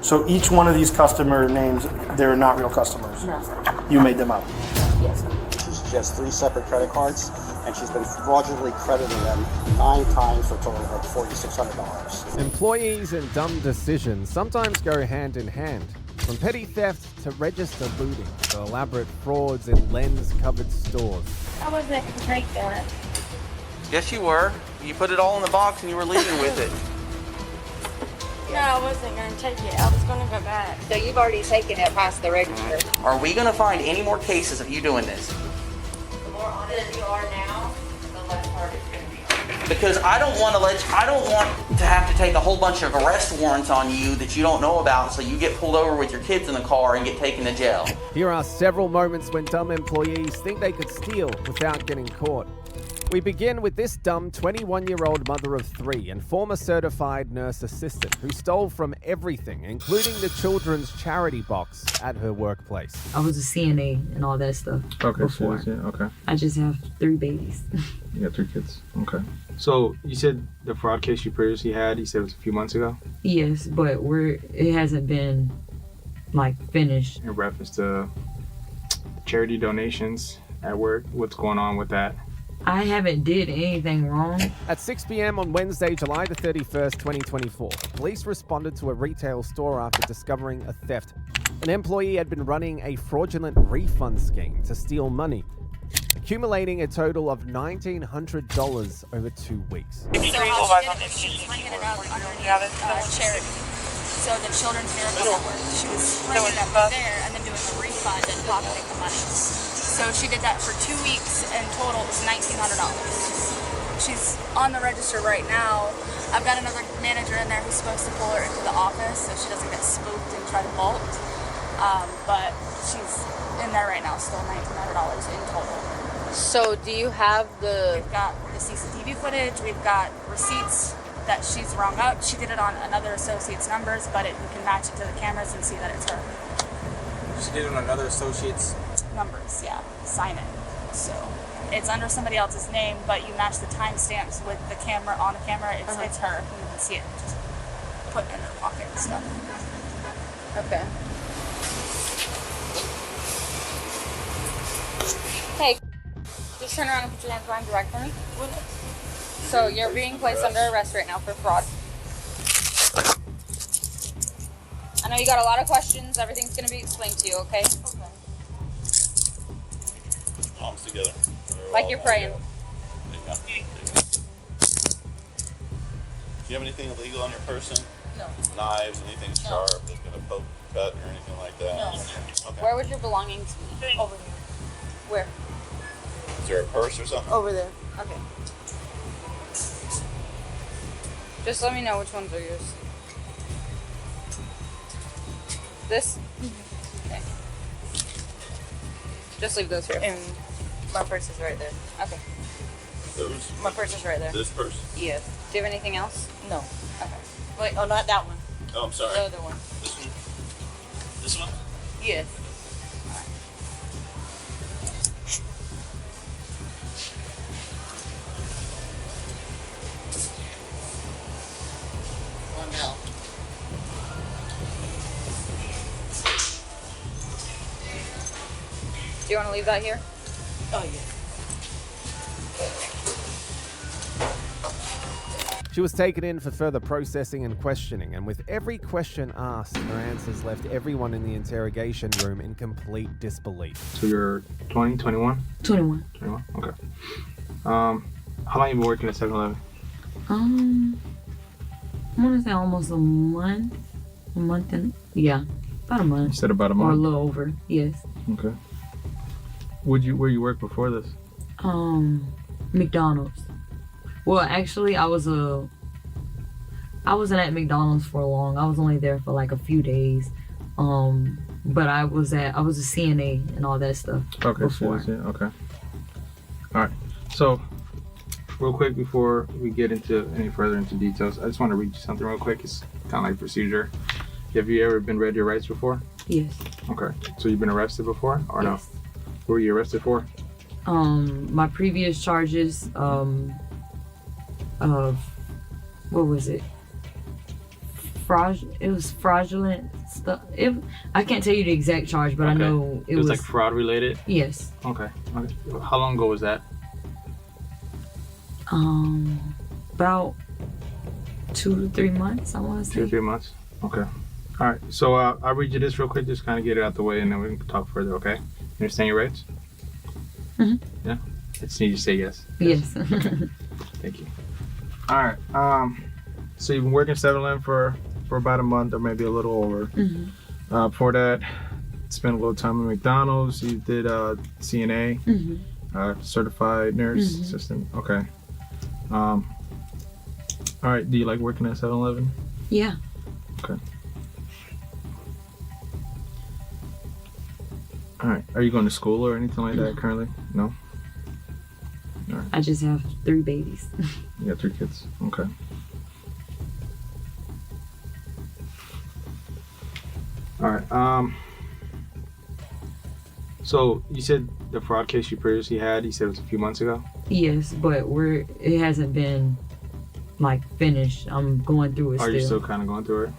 So each one of these customer names, they're not real customers. No. You made them up. Yes. She has 3 separate credit cards, and she's been fraudulently crediting them 9 times for a total of $4,600. Employees and dumb decisions sometimes go hand in hand. From petty theft to register looting to elaborate frauds in lens-covered stores. I wasn't going to take that. Yes, you were. You put it all in the box and you were leaving with it. No, I wasn't going to take it. I was going to go back. So you've already taken it past the register. Are we going to find any more cases of you doing this? The more honest you are now, the less hard it's going to be. Because I don't want to have to take a whole bunch of arrest warrants on you that you don't know about, so you get pulled over with your kids in the car and get taken to jail. Here are several moments when dumb employees think they could steal without getting caught. We begin with this dumb 21-year-old mother of 3 and former certified nurse assistant who stole from everything, including the children's charity box at her workplace. I was a CNA and all that stuff. Okay, before. so okay. I just have 3 babies. You got 3 kids. Okay. So you said the fraud case you previously had, you said it was a few months ago? Yes, but it hasn't been finished. In reference to charity donations at work, what's going on with that? I haven't did anything wrong. At 6 p.m. on Wednesday, July the 31st, 2024, police responded to a retail store after discovering a theft. An employee had been running a fraudulent refund scheme to steal money, accumulating a total of $1,900 over 2 weeks. So how she did it was she was hanging it up underneath charity. So the Children's Miracle Network. She was hanging it up there and then doing the refund and pocketing the money. So she did that for 2 weeks, and total it was $1,900. She's on the register right now. I've got another manager in there who's supposed to pull her into the office so she doesn't get spooked and try to vault. But she's in there right now, still $1,900 in total. So do you have We've got the CCTV footage, we've got receipts that she's rung up. She did it on another associate's numbers, but we can match it to the cameras and see that it's her. She did it on another associate's Numbers, yeah, sign it. So it's under somebody else's name, but you match the timestamps with the camera on the camera. It's her. You can see it. Just put in her pocket and stuff. Okay. Hey, just turn around and put your hands behind your back for me. So you're being placed under arrest right now for fraud. I know you got a lot of questions. Everything's going to be explained to you, okay? Okay. Palms together. Like you're praying. Do you have anything illegal on your person? No. Knives, anything sharp that's going to poke, cut, or anything like that? No. Okay. Where would your belongings be? Over here. Where? Is there a purse or something? Over there. Okay. Just let me know which ones are yours. This? Okay. Just leave those here. And my purse is right there. Okay. Those? My purse is right there. This purse? Yes. Do you have anything else? No. Okay. Wait, oh, not that one. Oh, I'm sorry. The other one. This one? This one? Yes. One now. Do you want to leave that here? Oh, yeah. She was taken in for further processing and questioning, and with every question asked, her answers left everyone in the interrogation room in complete disbelief. So you're 20, 21? 21. 21, okay. How long have you been working at 7-Eleven? I want to say almost a month. About a month. You said about a Or a month? little over, yes. Okay. Where you work before this? McDonald's. Well, actually, I wasn't at McDonald's for long. I was only there for like a few days. But I was a CNA and all that stuff. Okay, before. okay. All right. So, real quick before we get into any further into details, I just want to read you something real quick. It's kind of like procedure. Have you ever been read your rights before? Yes. Okay. So you've been arrested before, or Yes. no? What were you arrested for? My previous charges of what was it? It was fraudulent stuff. I can't tell you the exact charge, but I Okay. know It was like fraud related? Yes. Okay. How long ago was that? About 2 to 3 months, I want to say. 2 or 3 months? Okay. All right. So I'll read you this real quick, just kind of get it out the way, and then we can talk further, okay? You understand your rights? Mhm. Yeah? I just need you to say yes. Yes. Okay. Thank you. All right. So you've been working 7-Eleven for about a month or maybe a little over. Mhm. Before that, spent a little time at McDonald's. You did CNA, certified nurse assistant. Okay. All right. Do you like working at 7-Eleven? Yeah. Okay. All right. Are you going to school or anything like that currently? No. All right. I just have 3 babies. You got 3 kids. Okay. All right. So you said the fraud case you previously had, you said it was a few months ago? Yes, but it hasn't been like finished. I'm going through it Are still. you still kind of going through it?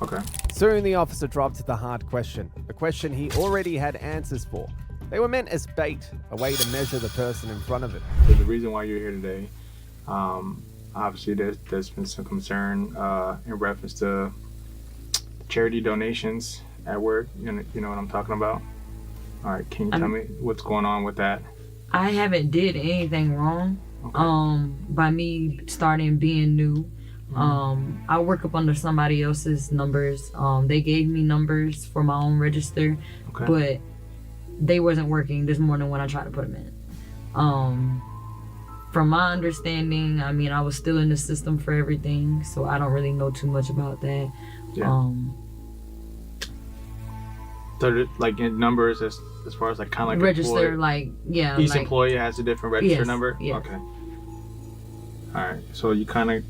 Okay. Soon the officer dropped the hard question, a question he already had answers for. They were meant as bait, a way to measure the person in front of it. So the reason why you're here today, obviously there's been some concern in reference to charity donations at work. You know what I'm talking about? All right, can you tell me what's going on with that? I haven't did anything wrong. Okay. By me starting being new. I work up under somebody else's numbers. They gave me numbers for my own register, Okay. but they wasn't working this morning when I tried to put them in. From my understanding, I mean, I was still in the system for everything, so I don't really know too much about that. Yeah. So like in numbers as far as like kind of like Register, employee, like, yeah. each like, employee has a different register Yes, number? yes. Okay. All right. So you kind of,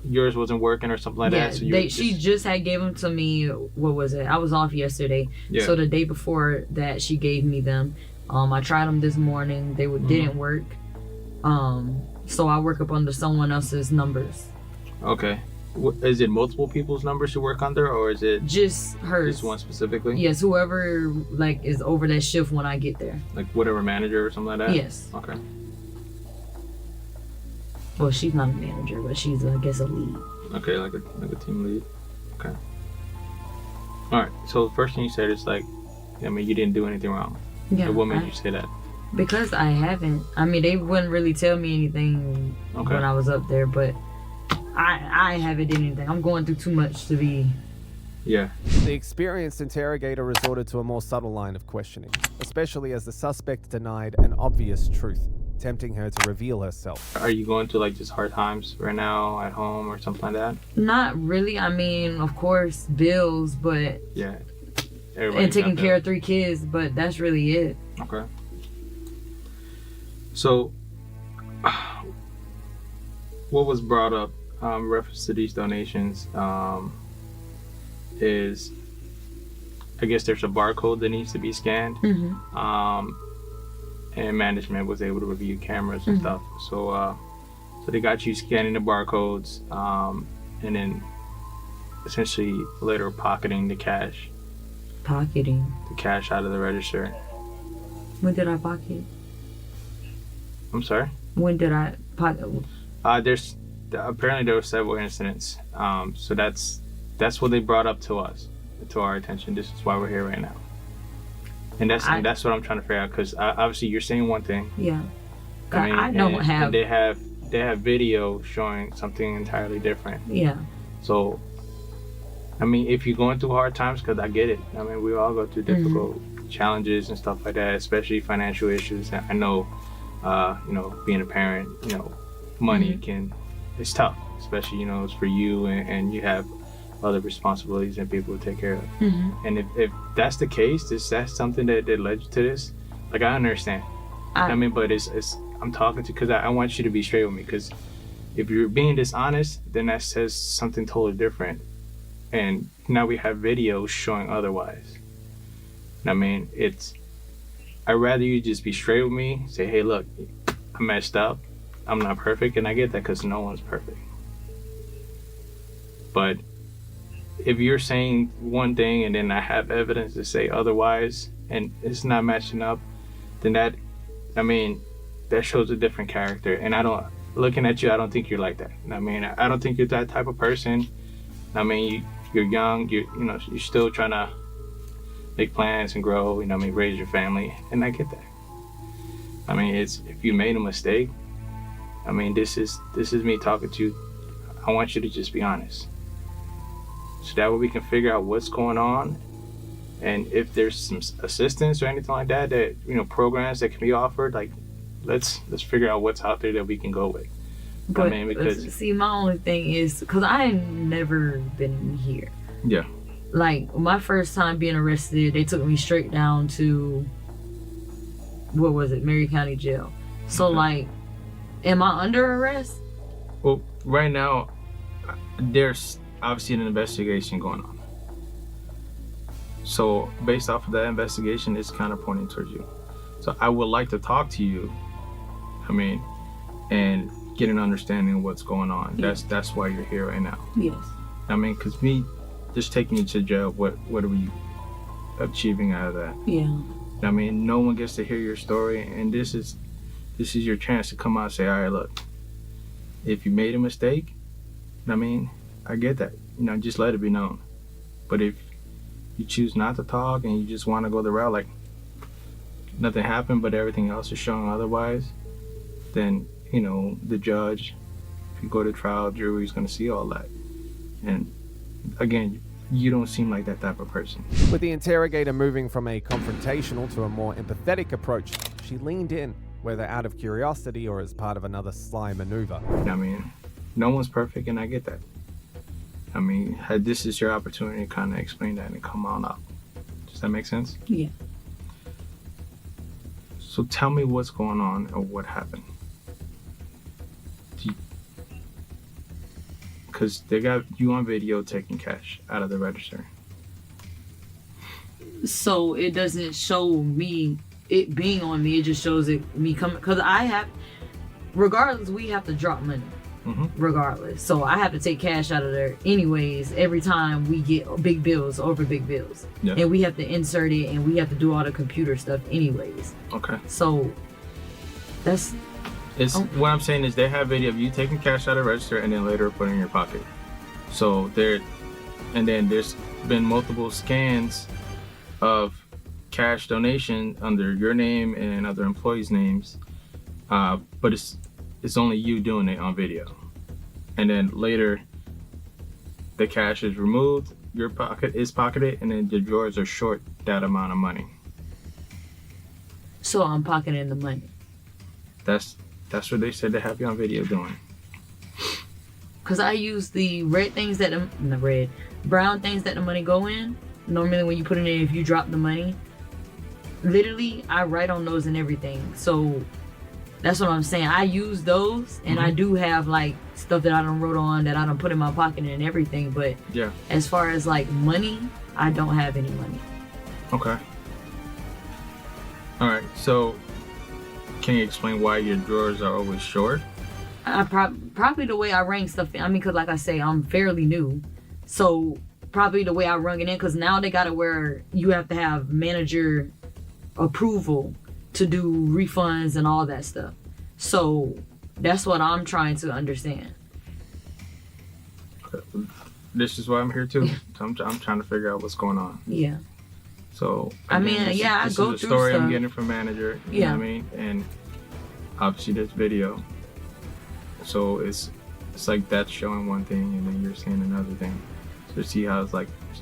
yours wasn't working or something like yeah, that? So you she just had gave them to me. What was it? I was off yesterday, Yeah. so the day before that she gave me them. I tried them this morning. They didn't work. So I work up under someone else's numbers. Okay. Is it multiple people's numbers you work under, or is it Just hers. just one specifically? Yes, whoever like is over that shift when I get there. Like whatever manager or something like that? Yes. Okay. Well, she's not a manager, but she's I guess a lead. Okay, like a team lead. Okay. All right. So the first thing you said is like, I mean, you didn't do anything wrong. Yeah. Like, what made you say that? Because I haven't. I mean, they wouldn't really tell me anything Okay. when I was up there, but I haven't did anything. I'm going through too much to be. Yeah. The experienced interrogator resorted to a more subtle line of questioning, especially as the suspect denied an obvious truth, tempting her to reveal herself. Are you going through like just hard times right now at home or something like that? Not really. I mean, of course, bills, but Yeah. and taking care of 3 kids, but that's really it. Okay. So, what was brought up in reference to these donations is, I guess there's a barcode that needs to be scanned, and management was able to review cameras and stuff. So, so they got you scanning the barcodes, and then essentially later pocketing the cash. Pocketing. The cash out of the register. When did I pocket? I'm sorry? When did I pocket? There's apparently there were several incidents. So that's what they brought up to us, to our attention. This is why we're here right now. And that's what I'm trying to figure out, because obviously you're saying one thing. Yeah. I mean, I don't have. And they have video showing something entirely different. Yeah. So, I mean, if you're going through hard times, because I get it. I mean, we all go through difficult challenges and stuff like that, especially financial issues. I know, you know, being a parent, you know, money it's tough, especially, you know, it's for you and you have other responsibilities and people to take care of. And if that's the case, that's something that led you to this, like, I understand. I mean, but it's I'm talking to, because I want you to be straight with me, because if you're being dishonest, then that says something totally different. And now we have videos showing otherwise. I mean, I'd rather you just be straight with me, say, hey, look, I messed up. I'm not perfect, and I get that, because no one's perfect. But if you're saying one thing and then I have evidence to say otherwise and it's not matching up, then that shows a different character. And looking at you, I don't think you're like that. I mean, I don't think you're that type of person. I mean, you're young, you're still trying to make plans and grow, raise your family, and I get that. I mean, if you made a mistake, I mean, this is me talking to you. I want you to just be honest. So that way we can figure out what's going on, and if there's some assistance or anything like that, programs that can be offered, like let's figure out what's out there that we can go with. But I mean, because see, my only thing is because I ain't never been here. Yeah. Like my first time being arrested, they took me straight down to what was it, Mary County Jail. So like, am I under arrest? Well, right now, there's obviously an investigation going on. So based off of that investigation, it's kind of pointing towards you. So I would like to talk to you, and get an understanding of what's going on. Yeah. That's why you're here right now. Yes. Because me just taking you to jail, what are we achieving out of that? Yeah. No one gets to hear your story, and this is your chance to come out and say, all right, look, if you made a mistake, I get that. Just let it be known. But if you choose not to talk and you just want to go the route like nothing happened, but everything else is showing otherwise, then, the judge, if you go to trial, jury's going to see all that. And again, you don't seem like that type of person. With the interrogator moving from a confrontational to a more empathetic approach, she leaned in, whether out of curiosity or as part of another sly maneuver. No one's perfect, and I get that. This is your opportunity to kind of explain that and come on up. Does that make sense? Yeah. So tell me what's going on or what happened. Because they got you on video taking cash out of the register. So it doesn't show me it being on me. It just shows it me coming. Because regardless, we have to drop money. Mm-hmm. Regardless. So I have to take cash out of there anyways every time we get big bills over big bills. Yeah. And we have to insert it and we have to do all the computer stuff anyways. Okay. So that's... What I'm saying is they have video of you taking cash out of the register and then later put it in your pocket. So and then there's been multiple scans of cash donation under your name and other employees' names, but it's only you doing it on video. And then later, the cash is removed, your pocket is pocketed, and then the drawers are short that amount of money. So I'm pocketing the money. That's what they said they have you on video doing. Cause I use the brown things that the money go in. Normally when you put it in, if you drop the money, literally I write on those and everything. So that's what I'm saying. I use those, and I do have like stuff that I done wrote on that I done put in my pocket and everything. But yeah, as far as like money, I don't have any money. Okay. All right. So, can you explain why your drawers are always short? Probably the way I rang stuff in. Because like I say, I'm fairly new, so probably the way I rung it in. Because now they got it where you have to have manager approval to do refunds and all that stuff. So that's what I'm trying to understand. Okay. This is why I'm here too. So I'm trying to figure out what's going on. Yeah. So again, this I go is through a story stuff. I'm getting from manager. You know what I mean? And obviously there's video. So it's like that's showing one thing and then you're seeing another thing. So see how it's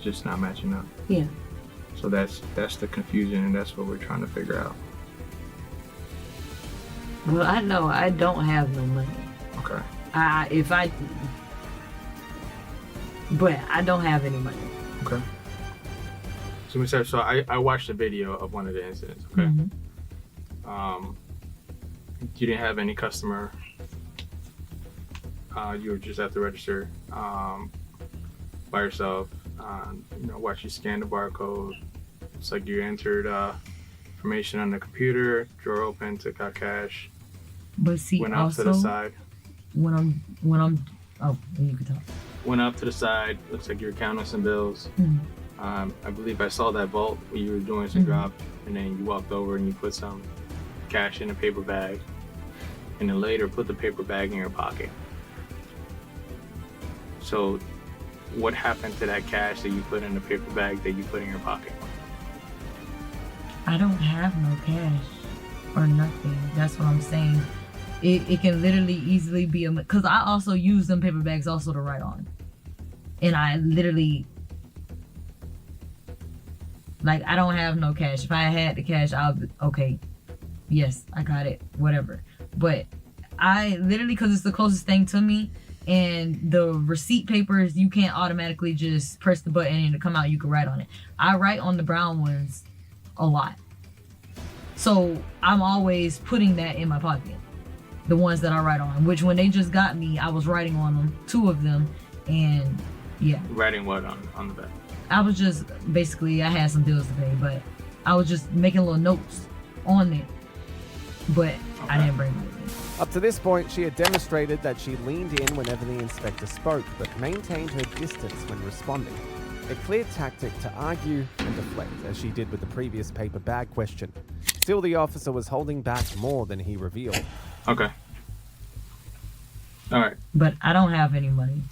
just not matching up. Yeah. So that's the confusion, and that's what we're trying to figure out. Well, I know I don't have no money. Okay. But I don't have any money. Okay. So I watched a video of one of the incidents. Okay. Mm-hmm. You didn't have any customer. You were just at the register by yourself. Watch you scan the barcode. It's like you entered information on the computer, drawer open, took out cash. But see, went off also, to the side. when I'm, you can talk. went up to the side. Looks like you were counting some bills. I believe I saw that vault when you were doing some drop, and then you walked over and you put some cash in a paper bag, and then later put the paper bag in your pocket. So what happened to that cash that you put in the paper bag that you put in your pocket? I don't have no cash or nothing. That's what I'm saying. It can literally easily be because I also use them paper bags also to write on. And I literally, like, I don't have no cash. If I had the cash, I'll be, okay, yes, I got it, whatever. But I literally, because it's the closest thing to me, and the receipt papers, you can't automatically just press the button and it come out, you can write on it. I write on the brown ones a lot. So I'm always putting that in my pocket. The ones that I write on, which when they just got me, I was writing on them, 2 of them, and yeah. Writing what on the back? I was just, basically, I had some bills to pay, but I was just making little notes on it, but I didn't bring it with me. Up to this point, she had demonstrated that she leaned in whenever the inspector spoke, but maintained her distance when responding. A clear tactic to argue and deflect, as she did with the previous paper bag question. Still, the officer was holding back more than he revealed. Okay. All right. But I don't have any money.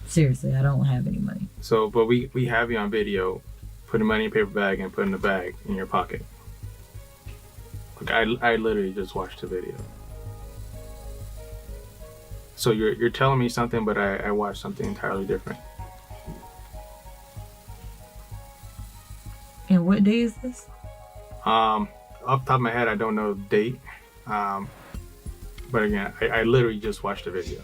Seriously, I don't have any money. So, but we have you on video putting money in a paper bag and putting the bag in your pocket. Like I literally just watched the video. So you're telling me something, but I watched something entirely different. And what day is this? Off the top of my head, I don't know the date. But again, I literally just watched the video.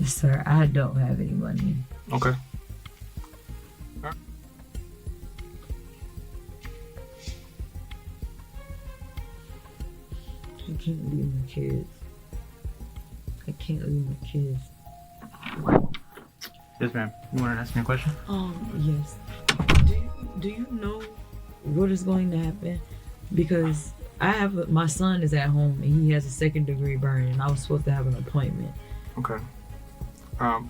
Sir, I don't have any money. Okay. I can't leave my kids. I can't leave my kids. Yes, ma'am. You want to ask me a question? Yes. Do you know what is going to happen? Because my son is at home and he has a 2nd-degree burn, and I was supposed to have an appointment. Okay.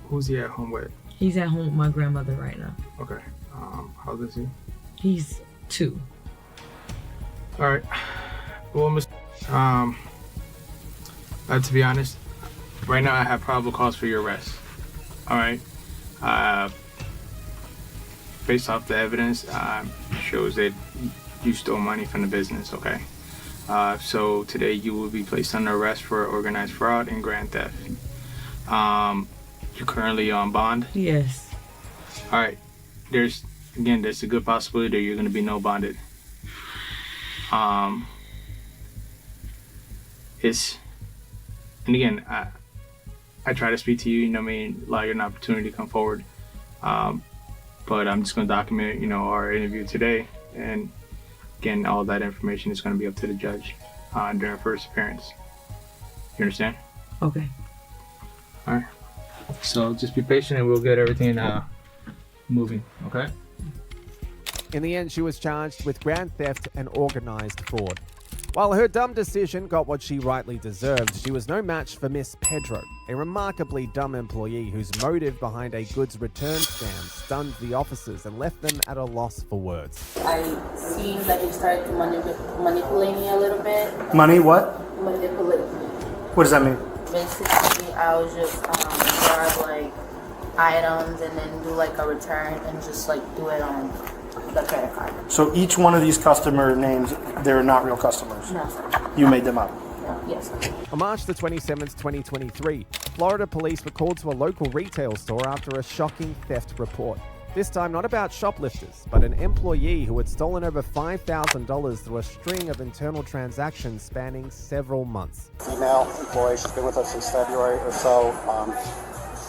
Who's he at home with? He's at home with my grandmother right now. Okay. How old is he? He's 2. All right. Well, to be honest, right now I have probable cause for your arrest. All right. Based off the evidence, shows that you stole money from the business. Okay. So today you will be placed under arrest for organized fraud and grand theft. You're currently on bond? Yes. All right. There's a good possibility that you're going to be no bonded. And again, I try to speak to you, allow you an opportunity to come forward. But I'm just going to document, our interview today. And again, all that information is going to be up to the judge during our first appearance. You understand? Okay. All right. So just be patient and we'll get everything moving, okay? In the end, she was charged with grand theft and organized fraud. While her dumb decision got what she rightly deserved, she was no match for Miss Pedro, a remarkably dumb employee whose motive behind a goods return scam stunned the officers and left them at a loss for words. I seen that he started to manipulate me a little bit. Money, what? Manipulate me. What does that mean? Basically, I was just grab like items and then do like a return and just like do it on the credit card. So each one of these customer names, they're not real customers? No, sir. You made them up? No, yes, sir. On March the 27th, 2023, Florida police were called to a local retail store after a shocking theft report. This time not about shoplifters, but an employee who had stolen over $5,000 through a string of internal transactions spanning several months. Female employee, she's been with us since February or so.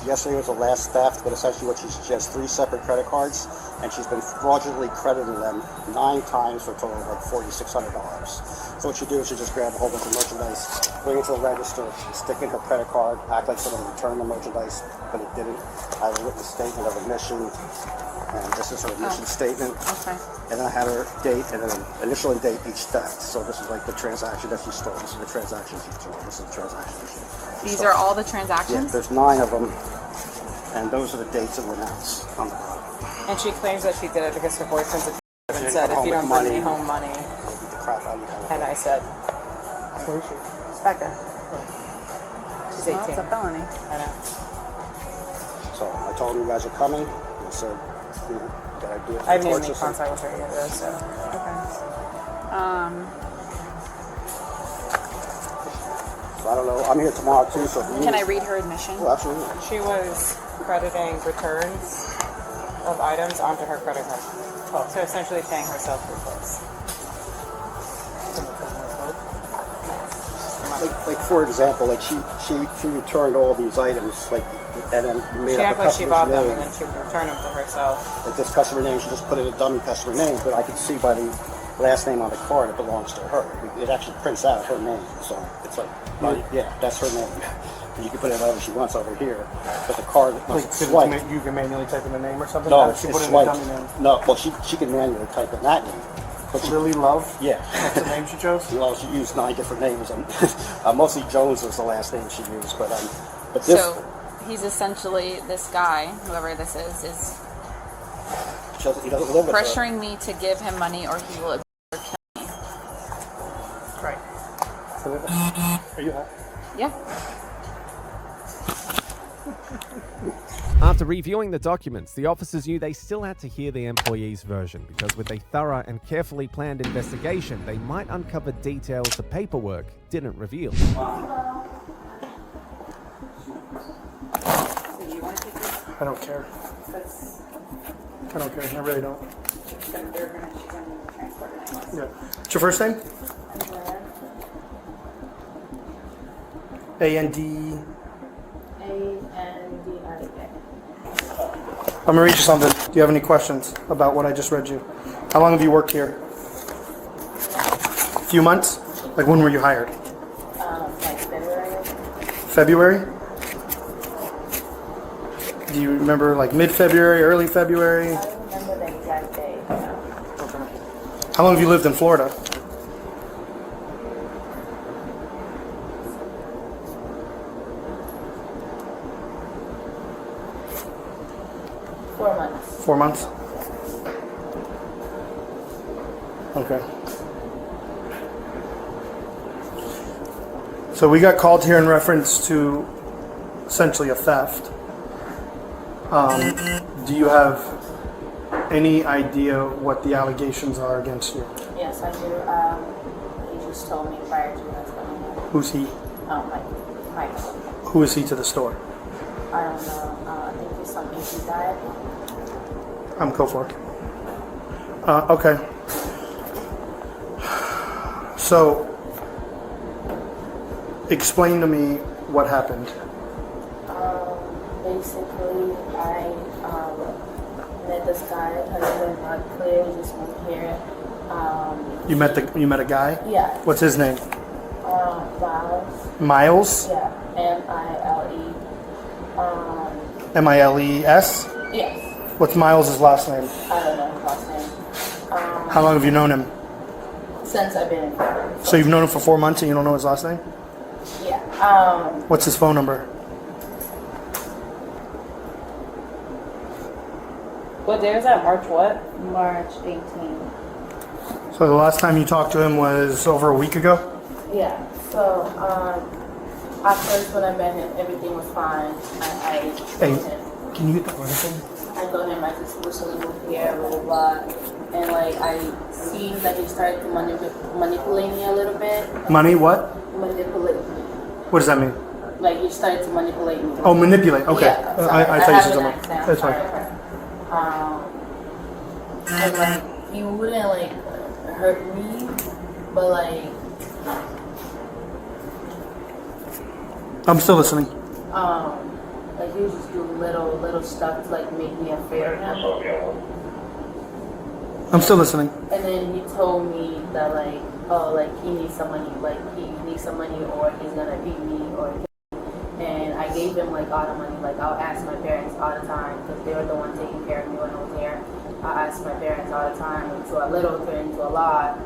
Yesterday was the last theft, but essentially she has 3 separate credit cards, and she's been fraudulently crediting them 9 times for a total of like $4,600. So what she do is she just grab a whole bunch of merchandise, bring it to the register, stick in her credit card, act like someone returned the merchandise, but it didn't. I have a written statement of admission, and this is her admission statement. Okay. And then I have her date and then initial and date each theft. So this is like the transaction that she stole. This is the transaction she stole. This is the transaction she stole. These So- are all the Yeah, transactions? there's 9 of them, and those are the dates and amounts on the bottom. And she claims that she did it because her boyfriend's a and didn't said, come if you home don't with bring me money. home money. Beat the crap out of you. And I said, where is she? It's back there. She's 18. It's a felony. I know. So I told them you guys are coming. I said, you know, that I'd do it for I haven't even made torches. contact with her yet, though, so. Okay. So I don't know. I'm here tomorrow too. So if you Can need- I read her admission? Oh, absolutely. She was crediting returns of items onto her credit card. So essentially paying herself for clothes. Like for example, like she returned all these items, like, and then made She up acted a like she customer's bought them name. and then she would return them to herself. Like this customer name, she just put in a dummy customer name, but I can see by the last name on the card it belongs to her. It actually prints out her name, so it's like, yeah, that's her name. And you can put it whatever she wants over here, but the card Like, must could swipe. you can manually type in the name or something? No, Or it's she put in a swiped. dummy name. No, well, she can manually type in that name. But she, Lily Love? yeah. That's the name she chose? Well, she used 9 different names. Mostly Jones was the last name she used, but this. So he's essentially, this guy, whoever this is He doesn't live with her. pressuring me to give him money or he will kill me. Right. Are you happy? Yeah. After reviewing the documents, the officers knew they still had to hear the employee's version because with a thorough and carefully planned investigation, they might uncover details the paperwork didn't reveal. I don't care. I don't care. I really don't. Yeah. What's your first name? A-N-D... A-N-D-I-A. I'm gonna read you something. Do you have any questions about what I just read you? How long have you worked here? A few months? Like when were you hired? Like February. February? Do you remember like mid-February, early February? I don't remember the exact day. No. How long have you lived in Florida? $4 months. 4 months? Okay. So we got called here in reference to essentially a theft. Do you have any idea what the allegations are against you? Yes, I do. He just told me prior to us going on. Who's he? Mike. Who is he to the store? I don't know. I think he's something he died. I'm Kofor. Okay. So, explain to me what happened. Basically, I met this guy. Her name is not clear. He just moved here. You met a guy? Yeah. What's his name? Miles. Miles? Yeah. M-I-L-E. M-I-L-E-S? Yes. What's Miles' last name? I don't know his last name. How long have you known him? Since I've been in Florida. So you've known him for 4 months and you don't know his last name? Yeah. What's his phone number? What day was that? March what? March 18th. So the last time you talked to him was over a week ago? Yeah. So, at first when I met him, everything was fine. I told him. Can you hit the microphone? I told him I just recently moved here, blah, blah, blah. And like, I seen that he started to manipulate me a little bit. Money, what? Manipulate me. What does that mean? Like, he started to manipulate me. Oh, manipulate. Okay. Yeah, sorry. I thought you said have an something. accent, That's sorry. fine. And like, he wouldn't like hurt me, but like, I'm still listening. like he would just do little stuff to like make me afraid of him. I'm still listening. And then he told me that like, oh, like he needs some money, or he's gonna beat me, or. And I gave him like all the money. Like I'll ask my parents all the time because they were the ones taking care of me when I was there. I asked my parents all the time, and so a little turned into a lot.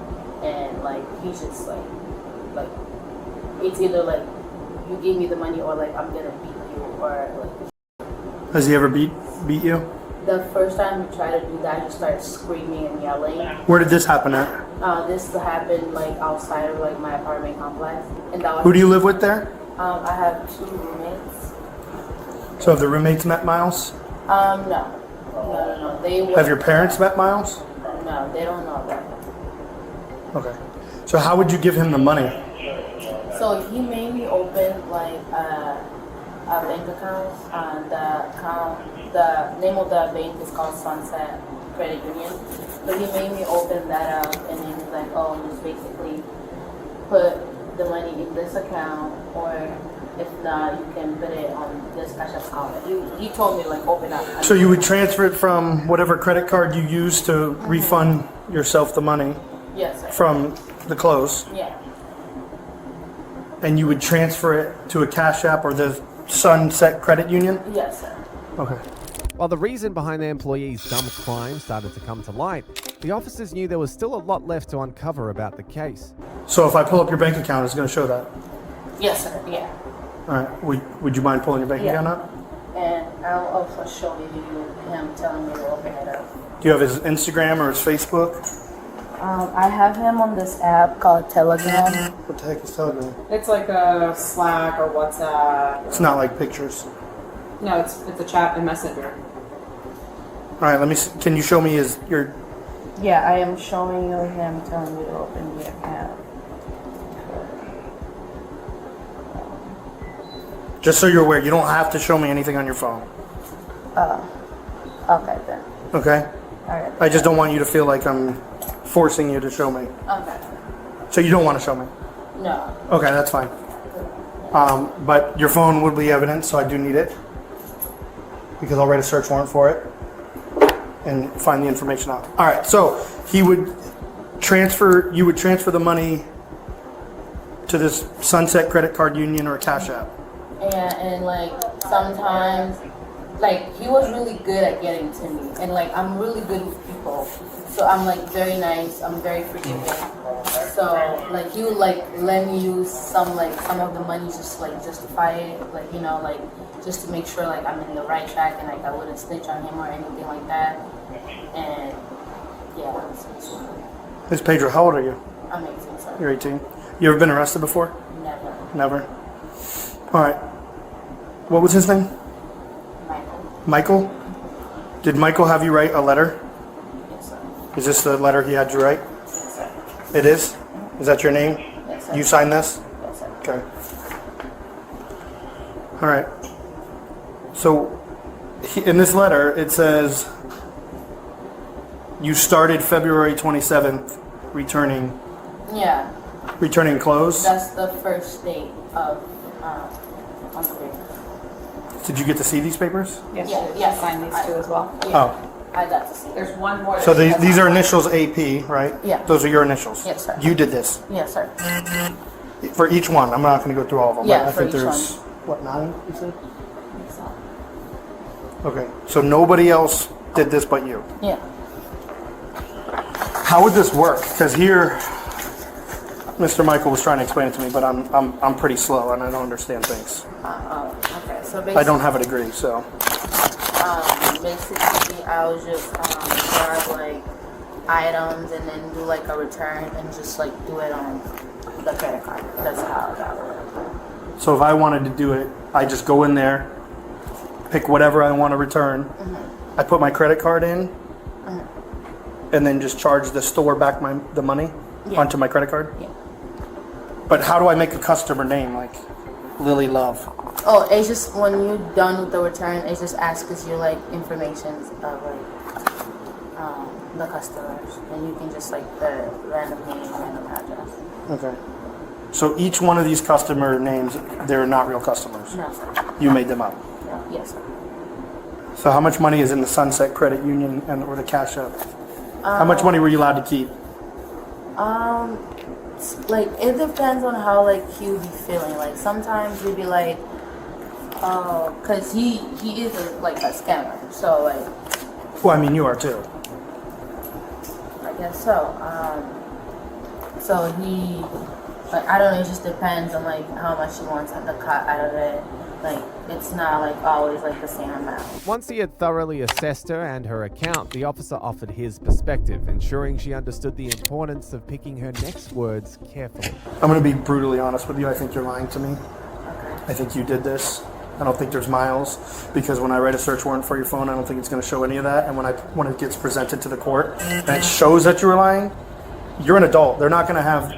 And like he's just like it's either like you gave me the money, or like I'm gonna beat you, or like. Has he ever beat you? The first time he tried to do that, he started screaming and yelling. Where did this happen at? This happened like outside of like my apartment complex, and that was. Who do you live with there? I have 2 roommates. So have the roommates met Miles? No. They Have your parents met Miles? No, they don't know that. Okay. So how would you give him the money? So he made me open like a bank account. The name of the bank is called Sunset Credit Union. So he made me open that up, and then he's like, "Oh, just basically put the money in this account, or if not, you can put it on this cash app account." He told me like open up. So you would transfer it from whatever credit card you use to refund yourself the money Yes, sir. from the close, Yeah. and you would transfer it to a Cash App or the Sunset Credit Union? Yes, sir. Okay. While the reason behind the employee's dumb crime started to come to light, the officers knew there was still a lot left to uncover about the case. So if I pull up your bank account, it's going to show that. Yes, sir. Yeah. All right. Would you mind pulling your bank Yeah. account up? And I'll also show you him telling me to open it up. Do you have his Instagram or his Facebook? I have him on this app called Telegram. What the heck is Telegram? It's like a Slack or WhatsApp. It's not like pictures. No, it's a chat and messenger. All right. Let me. Can you show me your? Yeah, I am showing you him telling me to open the account. Just so you're aware, you don't have to show me anything on your phone. Okay then. Okay. All right. I just don't want you to feel like I'm forcing you to show me. Okay. So you don't want to show me? No. Okay, that's fine. But your phone would be evidence, so I do need it. Because I'll write a search warrant for it and find the information out. All right, so you would transfer the money to this Sunset Credit Card Union or Cash App. And like sometimes, like he was really good at getting to me, and like I'm really good with people, so I'm like very nice, I'm very forgiving. So like he would like let me use some of the money just to like justify it, like like just to make sure like I'm in the right track and like I wouldn't snitch on him or anything like that. And yeah, Miss Pedro, how old are you? I'm 18, so You're 18. You ever been arrested before? never. Never. All right. What was his name? Michael. Michael? Did Michael have you write a letter? Yes, sir. Is this the letter he had you write? Yes, sir. It is? Is that your name? Yes, sir. You signed this? Yes, sir. Okay. All right. So, in this letter, it says you started February 27th returning Yeah. clothes. That's the first date of on the paper. Did you get to see these papers? Yes, Yeah, you yes. sign these two as well. Oh. I got to see. There's one more. So these are initials AP, right? Yeah. Those are your initials? Yes, sir. You did this? Yes, sir. For each one. I'm not going to go through all of them. Yeah, but I for think each there's, what, 9 you said? So, Okay. So nobody else did this but you. yeah. How would this work? Because here, Mr. Michael was trying to explain it to me, but I'm pretty slow and I don't understand things. Okay. So basically, I don't have a degree, so. basically, I was just grab like items and then do like a return and just like do it on the credit card. That's how that works. So if I wanted to do it, I just go in there, pick whatever I want to return. I put my credit card in, and then just charge the store back the money onto my credit card. Yeah. But how do I make a customer name like Lily Love? Oh, it's just when you're done with the return, it just asks you like information of like the customers, and you can just like the random name, random address. Okay. So each one of these customer names, they're not real customers. No, sir. You made them up. No, yes, sir. So how much money is in the Sunset Credit Union or the Cash App? How much money were you allowed to keep? Like it depends on how like he would be feeling. Like sometimes he'd be like, oh, cause he is like a scammer. So like, Well, I mean, you are too. I guess so. So Like, I don't know, it just depends on like how much she wants to cut out of it. Like, it's not like always like the same amount. Once he had thoroughly assessed her and her account, the officer offered his perspective, ensuring she understood the importance of picking her next words carefully. I'm going to be brutally honest with you. I think you're lying to me. I think you did this. I don't think there's miles, because when I write a search warrant for your phone, I don't think it's going to show any of that. And when it gets presented to the court and it shows that you were lying, you're an adult. They're not going to have,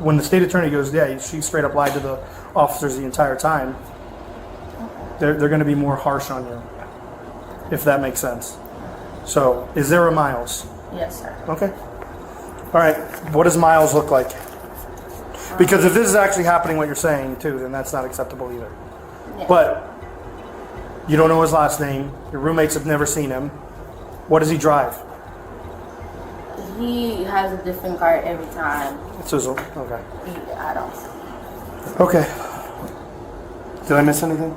when the state attorney goes, yeah, she straight up lied to the officers the entire time, they're going to be more harsh on you, if that makes sense. So, is there a miles? Yes, sir. Okay. All right. What does miles look like? Because if this is actually happening, what you're saying too, then that's not acceptable either. Yeah. But you don't know his last name. Your roommates have never seen him. What does he drive? He has a different car every time. It's his own. Okay. I don't. Okay. Did I miss anything?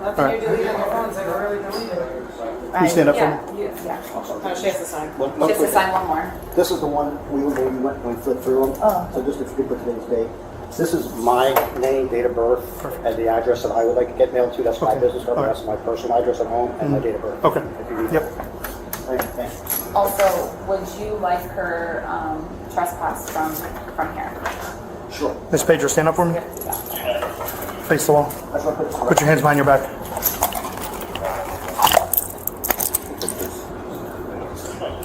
That's All right. you deleting your phones like really deleted. Can you stand up for me? Yeah. No, she has to sign. One She has to quick- sign one more. This is the one we went and flipped through them. Oh. So just if you could put today's date. This is my name, date of birth, and the address that I would like to get mailed to. That's my Okay. business card. All right. That's my personal address at home and my date of birth. Okay. If you need Yep. that. Thanks. Also, would you like her trespass from here? Sure. Miss Pedro, stand up for me. Face the wall. That's what I put. Put your hands behind your back.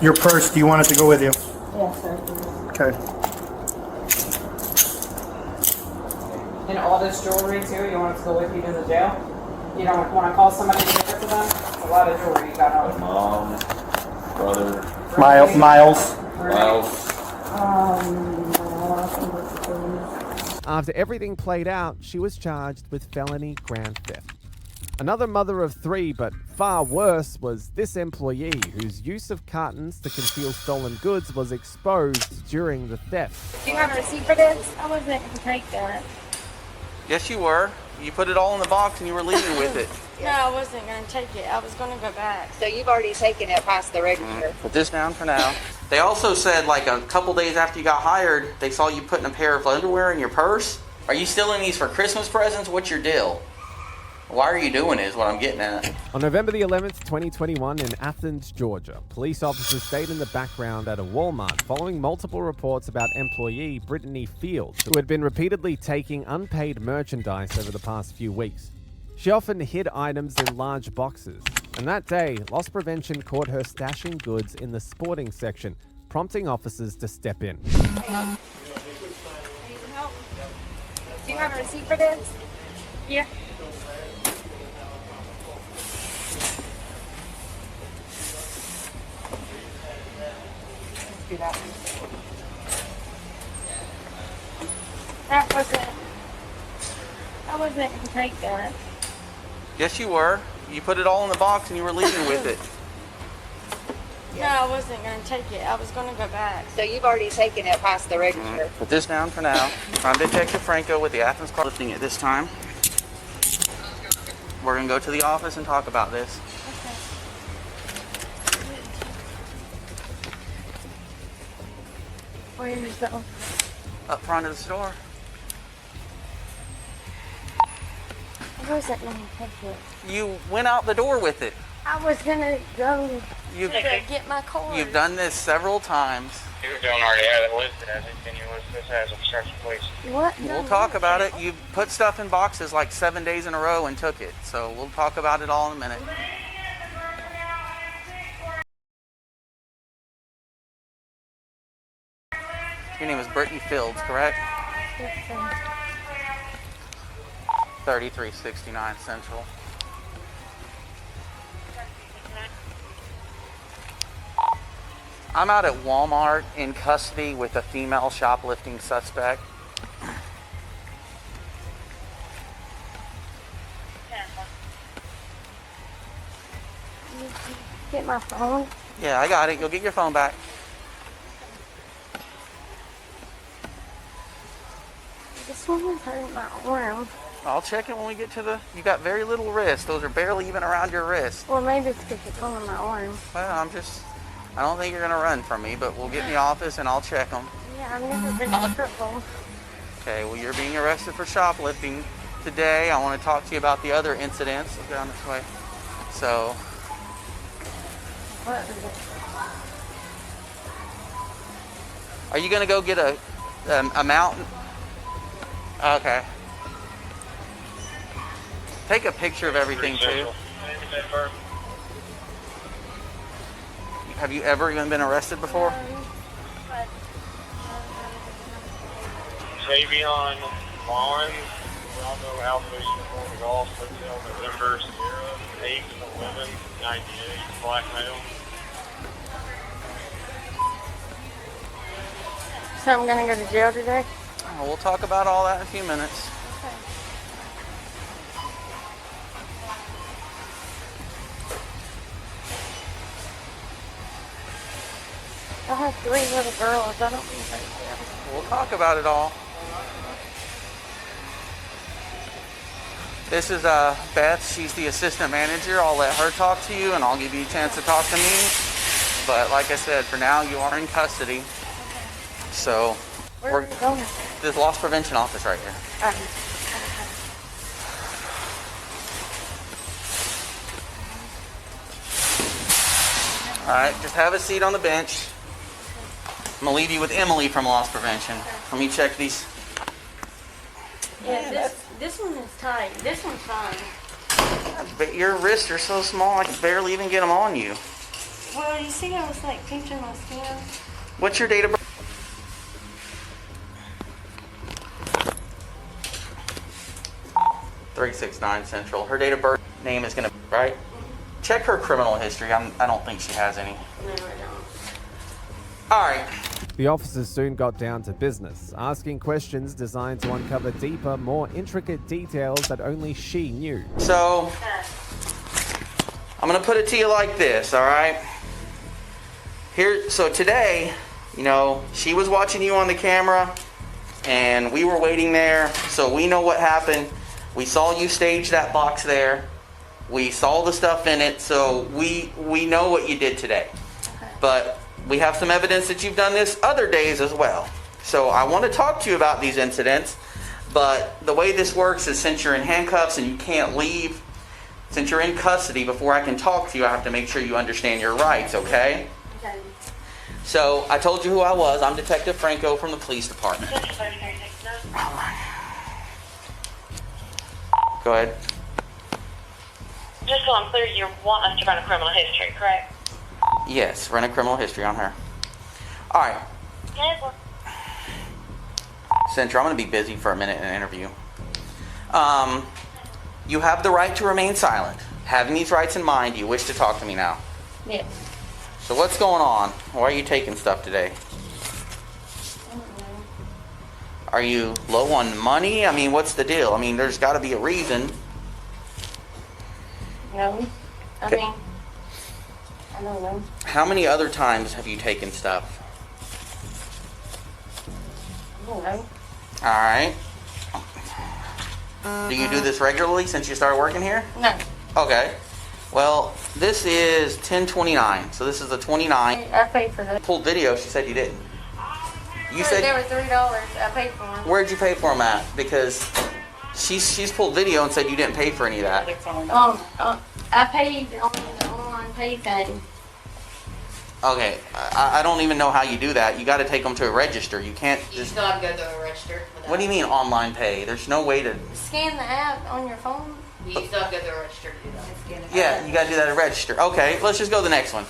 Your purse, do you want it to go with you? Yes, sir. Okay. And all this jewelry too, you want it to go with you to the jail? You don't want to call somebody to give it to them? It's a lot of jewelry you got on. Mom, brother, Miles. Miles. After everything played out, she was charged with felony grand theft. Another mother of three, but far worse, was this employee whose use of cartons to conceal stolen goods was exposed during the theft. Do you have a receipt for this? I wasn't going to take that. Yes, you were. You put it all in the box and you were leaving with it. No, I wasn't going to take it. I was going to go back. So you've already taken it past the register. Put this down for now. They also said like a couple days after you got hired, they saw you putting a pair of underwear in your purse. Are you stealing these for Christmas presents? What's your deal? Why are you doing it is what I'm getting at. On November the 11th, 2021, in Athens, Georgia, police officers stayed in the background at a Walmart following multiple reports about employee Brittany Fields, who had been repeatedly taking unpaid merchandise over the past few weeks. She often hid items in large boxes, and that day, loss prevention caught her stashing goods in the sporting section, prompting officers to step in. Do you have a receipt for this? Yeah. Do that. I wasn't going to take that. Yes, you were. You put it all in the box and you were leaving with it. No, I wasn't going to take it. I was going to go back. So you've already taken it past the register. Put this down for now. I'm Detective Franco with the Athens Car lifting it this time. We're going to go to the office and talk about this. Where is that? Up front of the store. I wasn't going to take it. You went out the door with it. I was going to go You've, to get my cord. you've done this several times. You don't already have it listed as it. Can you list this as obstruction, please? What? We'll talk about it. You put stuff in boxes like 7 days in a row and took it. So we'll talk about it all in a minute. Your name is Brittany Fields, correct? 3369 Central. I'm out at Walmart in custody with a female shoplifting suspect. Get my phone. Yeah, I got it. You'll get your phone back. This one was hurting my arm. I'll check it when we get to the... You got very little wrist. Those are barely even around your wrist. Well, maybe it's because it's on my arm. Well, I'm just I don't think you're gonna run from me, but we'll get in the office and I'll check them. Yeah, I've never been to football. Okay, well, you're being arrested for shoplifting today. I want to talk to you about the other incidents. Let's go down this way. So, What is it? are you gonna go get a mountain? Okay. Take a picture of everything too. Have you ever even been arrested before? Tavion Lawrence, Bravo Alpha Uniform Golf Hotel, November, Sierra, 8/11/98, black male. So I'm gonna go to jail today? Oh, we'll talk about all that in a few minutes. I have 3 little girls. I don't need that jail. We'll talk about it all. This is Beth. She's the assistant manager. I'll let her talk to you, and I'll give you a chance to talk to me. But like I said, for now, you are in custody. So, Where are you going? the loss prevention office right here. All right, just have a seat on the bench. I'm gonna leave you with Emily from loss prevention. Let me check these. Yeah, this one is tight. This one's fine. But your wrists are so small, I can barely even get them on you. Well, you see, I was like pinching my skin. What's your date of birth? .369 Central. Her date of birth name is gonna be right. Check her criminal history. I don't think she has any. No, I don't. All right. The officers soon got down to business, asking questions designed to uncover deeper, more intricate details that only she knew. So, I'm gonna put it to you like this, all right? So today, you know, she was watching you on the camera, and we were waiting there, so we know what happened. We saw you stage that box there. We saw the stuff in it, so we know what you did today. But we have some evidence that you've done this other days as well. So I want to talk to you about these incidents, but the way this works is since you're in handcuffs and you can't leave, since you're in custody, before I can talk to you, I have to make sure you understand your rights, okay? Okay. So I told you who I was. I'm Detective Franco from the police department. Go ahead. Just so I'm clear, you want us to run a criminal history, correct? Yes, run a criminal history on her. All right. Centra, I'm going to be busy for a minute in an interview. You have the right to remain silent. Having these rights in mind, do you wish to talk to me now? Yes. So what's going on? Why are you taking stuff today? Are you low on money? I mean, what's the deal? I mean, there's got to be a reason. No. I mean, I don't know. How many other times have you taken stuff? I don't know. All right. Do you do this regularly since you started working here? No. Okay. Well, this is 10/29, so this is the 29. I paid for that. Pulled video. She said you didn't. You said they were $3. I paid for them. Where'd you pay for them at? Because she's pulled video and said you didn't pay for any of that. I paid on the online pay thing. Okay, I don't even know how you do that. You got to take them to a register. You can't You just. still have to go to a register for that. What do you mean online pay? There's no way to. Scan the app on your phone. You still have to go to a register to do that. Yeah, you got to do that at register. Okay, let's just go to the next one.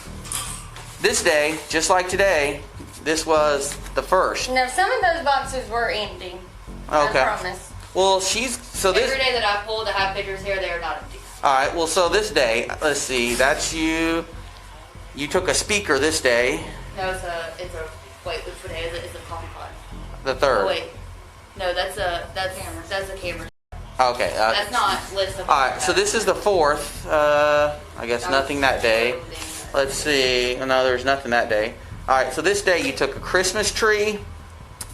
This day, just like today, this was the first. No, some of those boxes were empty. Okay. I promise. Well, so this. Every day that I pulled, I have pictures here. They are not empty. All right. Well, so this day, let's see. That's you. You took a speaker this day. No, wait, which day is it? It's a coffee pot. The third. Oh, wait. No, that's a camera. Okay. That's not listed. All right. So this is the fourth. I guess nothing that day. Let's see. No, there's nothing that day. All right. So this day you took a Christmas tree.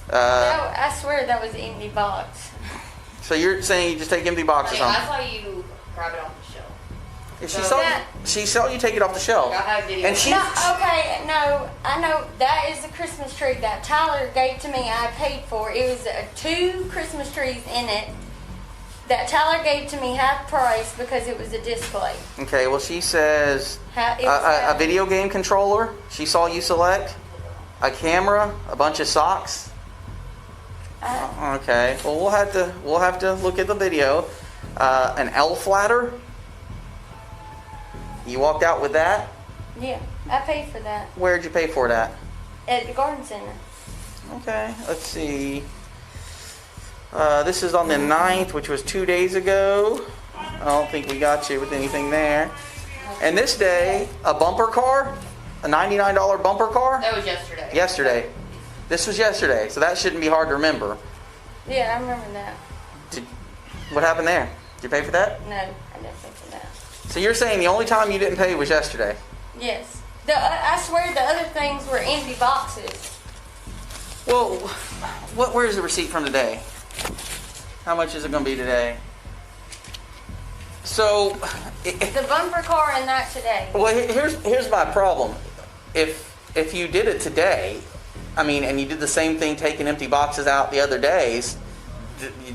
No, I swear that was an empty box. So you're saying you just take empty boxes Okay, home? I saw you grab it off the shelf. She saw you take it off the shelf. I have video. And she. No, okay, no, I know that is the Christmas tree that Tyler gave to me. I paid for. It was 2 Christmas trees in it that Tyler gave to me half price because it was a display. Okay, well, she says It was a video game controller. She saw you select a camera, a bunch of socks. Okay, well, we'll have to look at the video. An elf ladder. You walked out with that? Yeah, I paid for that Where'd you pay for that? at the garden center. Okay, let's see. This is on the 9th, which was 2 days ago. I don't think we got you with anything there. And this day, a bumper car, a $99 bumper car. That was yesterday. Yesterday. This was yesterday, so that shouldn't be hard to remember. Yeah, I remember that. What happened there? Did you pay for that? No, I didn't pay for that. So you're saying the only time you didn't pay was yesterday? Yes. I swear the other things were empty boxes. Well, where's the receipt from today? How much is it going to be today? So, The bumper car and that today. well, here's my problem. If you did it today, I mean, and you did the same thing, taking empty boxes out the other days,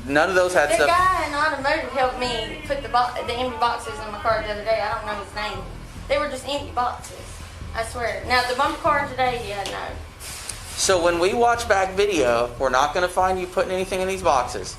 none of those had The stuff. guy in automotive helped me put the empty boxes in my car the other day. I don't know his name. They were just empty boxes. I swear. Now the bumper car today, yeah, no. So when we watch back video, we're not going to find you putting anything in these boxes.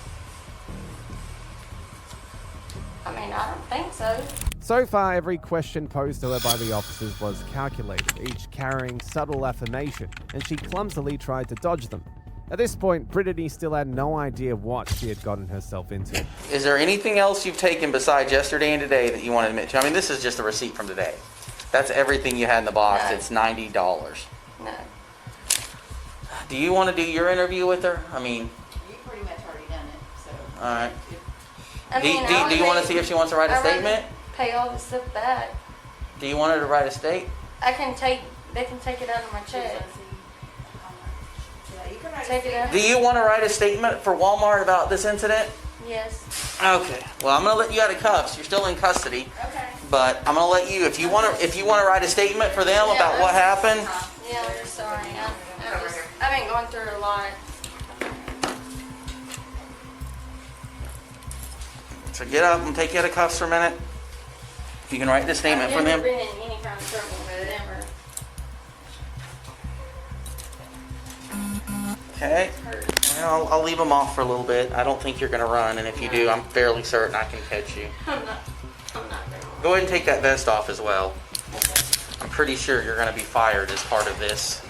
I mean, I don't think so. So far, every question posed to her by the officers was calculated, each carrying subtle affirmation, and she clumsily tried to dodge them. At this point, Brittany still had no idea what she had gotten herself into. Is there anything else you've taken besides yesterday and today that you want to admit to? I mean, this is just a receipt from today. That's everything you had in the box. No. It's $90. No. Do you want to do your interview with her? I mean, You pretty much already done it, so. all right. I mean, Do you want to see if she wants to write a I'd rather statement? Pay all the stuff back. Do you want her to write a state? They can take it out of my check. Take it out. Do you want to write a statement for Walmart about this incident? Yes. Okay. Well, I'm going to let you out of cuffs. You're still in custody. Okay. But I'm going to let you, if you want to write a statement for them about what happened. Yeah, I'm sorry. I've been going through a lot. So get up and take you out of cuffs for a minute. You can write the statement for I've them. never been in any kind of trouble with it ever. Okay. Well, I'll leave them off for a little bit. I don't think you're going to run, and if you do, I'm fairly certain I can catch you. I'm not going to. Go ahead and take that vest off as well. I'm pretty sure you're going to be fired as part of this.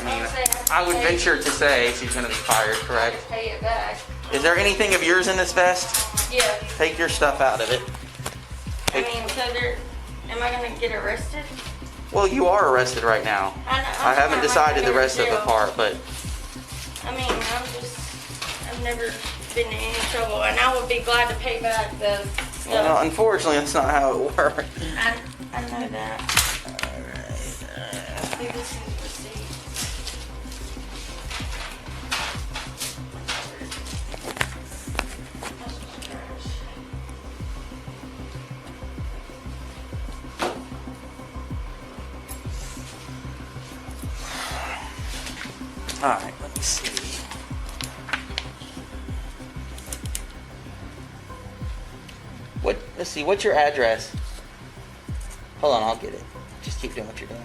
I mean, I would venture to say she's going to be fired, correct? Pay it back. Is there anything of yours in this vest? Yeah. Take your stuff out of it. I mean, so am I going to get arrested? Well, you are arrested right now. I haven't decided the rest of the part, but I mean, I've never been in any trouble, and I would be glad to pay back the stuff. well, unfortunately, that's not how it works. I know that. See, this is the receipt. All right, let me see. Let's see, what's your address? Hold on, I'll get it. Just keep doing what you're doing.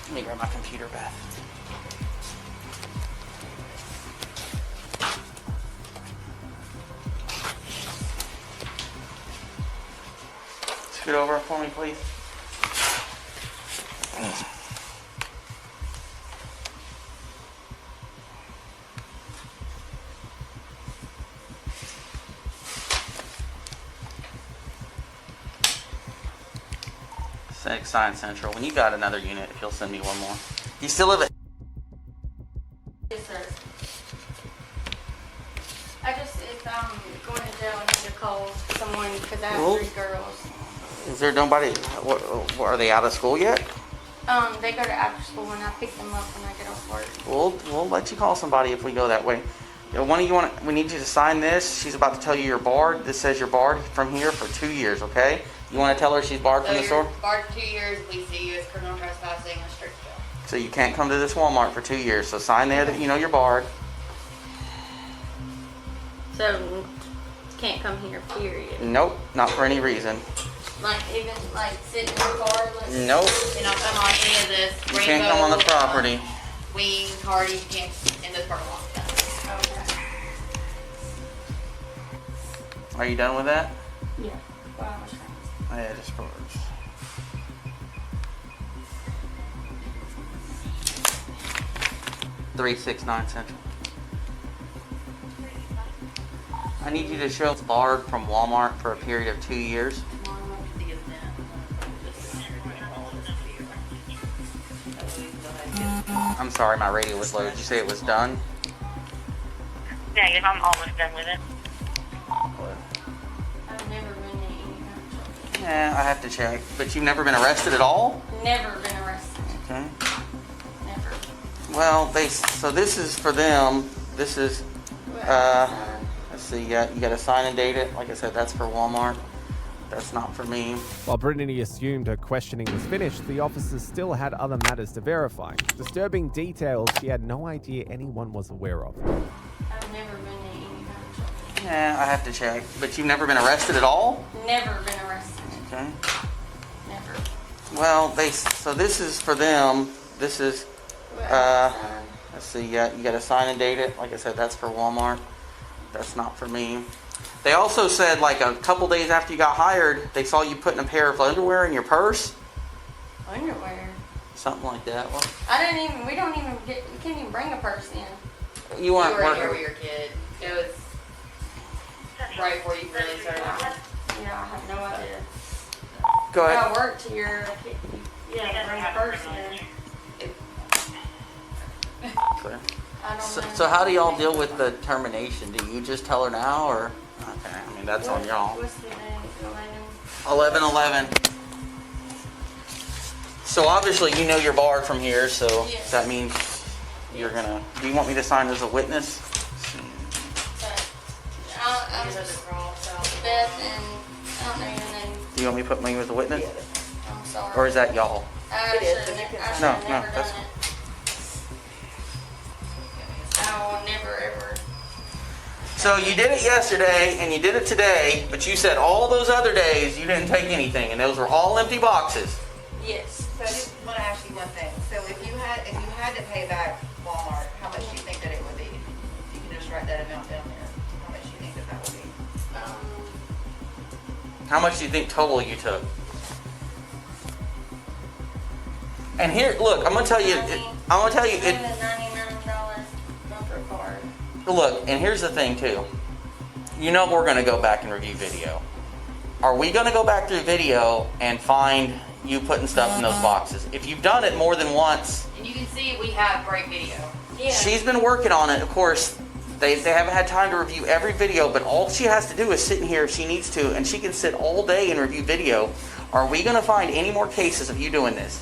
Let me grab my computer back. Scoot over for me, please. Science Central. When you got another unit, if you'll send me one more. You still live at... Yes, sir. If I'm going to jail, I need to call someone because I have 3 girls. Is there nobody... What, are they out of school yet? They go to after school and I pick them up when I get off work. We'll let you call somebody if we go that way. One of you we need you to sign this. She's about to tell you you're barred. This says you're barred from here for 2 years, okay? You want to tell her she's barred from the store? Barred for 2 years. We see you as criminal trespassing and strict jail. So you can't come to this Walmart for 2 years. So sign there that you know you're barred. So can't come here, period. Nope, not for any reason. Like even like sit in your car. Nope. You know, come on any of this. You can't come on the property. Wings, Hardy, you can't in this parking lot. Okay. Are you done with that? Yeah. Wow, I was trying. Yeah, just for 369 Central. I need you to show it's barred from Walmart for a period of 2 years. I'm sorry, my radio was low. Did you say it was done? Yeah, I'm almost done with it. I've never been to any kind of trouble. Yeah, I have to check. But you've never been arrested at all? Never been arrested. Okay. Never. Well, so this is for them. This is, let's see, you got to sign and date it. Like I said, that's for Walmart. That's not for me. While Brittany assumed her questioning was finished, the officers still had other matters to verify. Disturbing details she had no idea anyone was aware of. I've never been to any kind of trouble. Yeah, I have to check. But you've never been arrested at all? Never been arrested. Okay. Never. Well, so this is for them. This is, let's see, you got to sign and date it. Like I said, that's for Walmart. That's not for me. They also said like a couple days after you got hired, they saw you putting a pair of underwear in your purse. Underwear. Something like that. Well, We don't even you can't even bring a purse in. you weren't You were here working. with your kid. It was right before you really started out. Yeah, I have no idea. Go ahead. I worked here. Yeah, bring a purse in. Clear. I don't know. So how do y'all deal with the termination? Do you just tell her now, or okay? I mean, that's on y'all. What's the name? 1111. So obviously you know you're barred from here, so Yes. that means you're gonna. Do you want me to sign as a witness? I'm Beth and I don't know your name. Do you want me to put me as a witness, I'm sorry. or is that y'all? I should've never that's. done it. I will never ever. So you did it yesterday and you did it today, but you said all those other days you didn't take anything, and those were all empty boxes. Yes. So I just want to ask you one thing. So if you had to pay back Walmart, how much do you think that it would be? You can just write that amount down there. How much do you think that would be? How much do you think total you took? And here, look, I'm gonna tell you. $99 monthly card. Look, and here's the thing too. You know we're gonna go back and review video. Are we gonna go back through video and find you putting stuff in those boxes? If you've done it more than once, And you can see we have great video. Yeah. she's been working on it. Of course, they haven't had time to review every video, but all she has to do is sit in here if she needs to, and she can sit all day and review video. Are we gonna find any more cases of you doing this?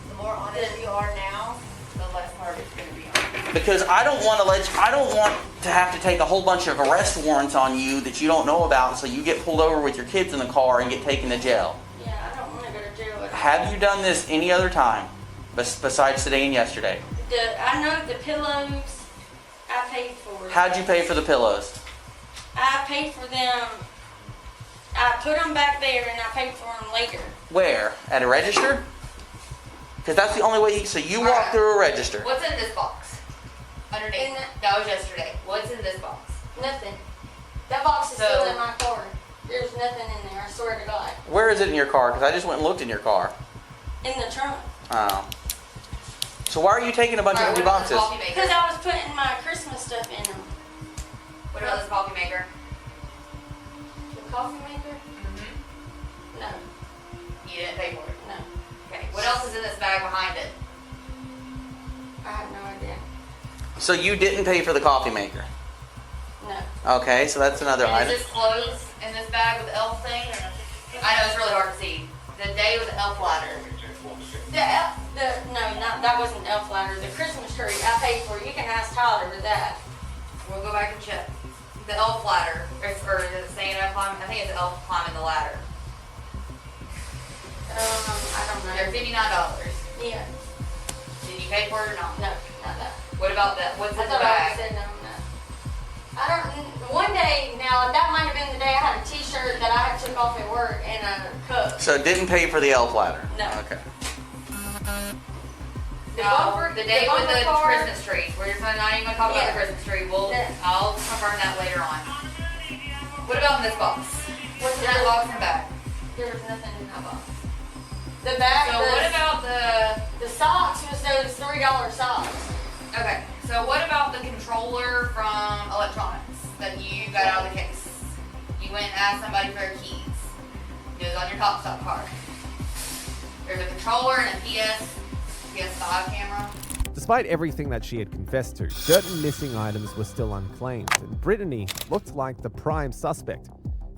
The more honest you are now, the less hard it's going to be on you. Because I don't want to have to take a whole bunch of arrest warrants on you that you don't know about, so you get pulled over with your kids in the car and get taken to jail. Yeah, I don't want to go to jail. Have you done this any other time besides today and yesterday? I know the pillows I paid for. How'd you pay for the pillows? I paid for them. I put them back there and I paid for them later. Where? At a register? Because that's the only way. So you walk through a register. What's in this box? Underneath. That was yesterday. What's in this box? Nothing. That box is still in my car. There's nothing in there, I swear to God. Where is it in your car? Because I just went and looked in your car. In the trunk. Oh. So why are you taking a bunch of empty boxes? Because I was putting my Christmas stuff in them. What about this coffee maker? The coffee maker? Mm-hmm. No. You didn't pay for it? No. Okay. What else is in this bag behind it? I have no idea. So you didn't pay for the coffee maker? No. Okay, so that's another And item. is this clothes in this bag with the elf thing? I know it's really hard to see. The day with the elf ladder. No, that wasn't elf ladder. The Christmas tree I paid for. You can ask Tyler with that. We'll go back and check. The elf ladder, or is it Santa climbing? I think it's elf climbing the ladder. I don't know. They're $59. Yeah. Did you pay for it or not? No, not that. What about that? What's in I the thought I bag? said no. I don't. One day now, that might have been the day I had a T-shirt that I had took off at work and a cup. So it didn't pay for the elf ladder? No. Okay. The day with the card. Christmas tree. We're just not even gonna talk about the Christmas tree. I'll confirm that later on. What about in this box? What's in that box in the back? There was nothing in that box. The bag. So what about the socks? Was those $3 socks? Okay, so what about the controller from electronics that you got out of the case? You went and asked somebody for their keys. It was on your TopStop card. There's a controller and a PS5 camera. Despite everything that she had confessed to, certain missing items were still unclaimed, and Brittany looked like the prime suspect.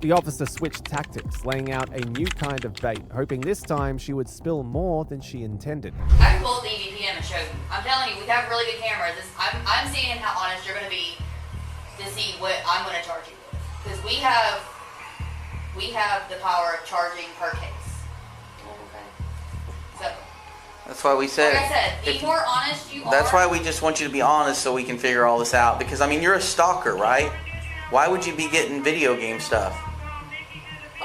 The officer switched tactics, laying out a new kind of bait, hoping this time she would spill more than she intended. I can pull the EVPN and show you. I'm telling you, we have really good cameras. I'm seeing how honest you're going to be to see what I'm going to charge you with. Because we have the power of charging per case. Okay. So, That's why we said. like I said, the if- more honest you are. That's why we just want you to be honest so we can figure all this out. Because, I mean, you're a stalker, right? Why would you be getting video game stuff?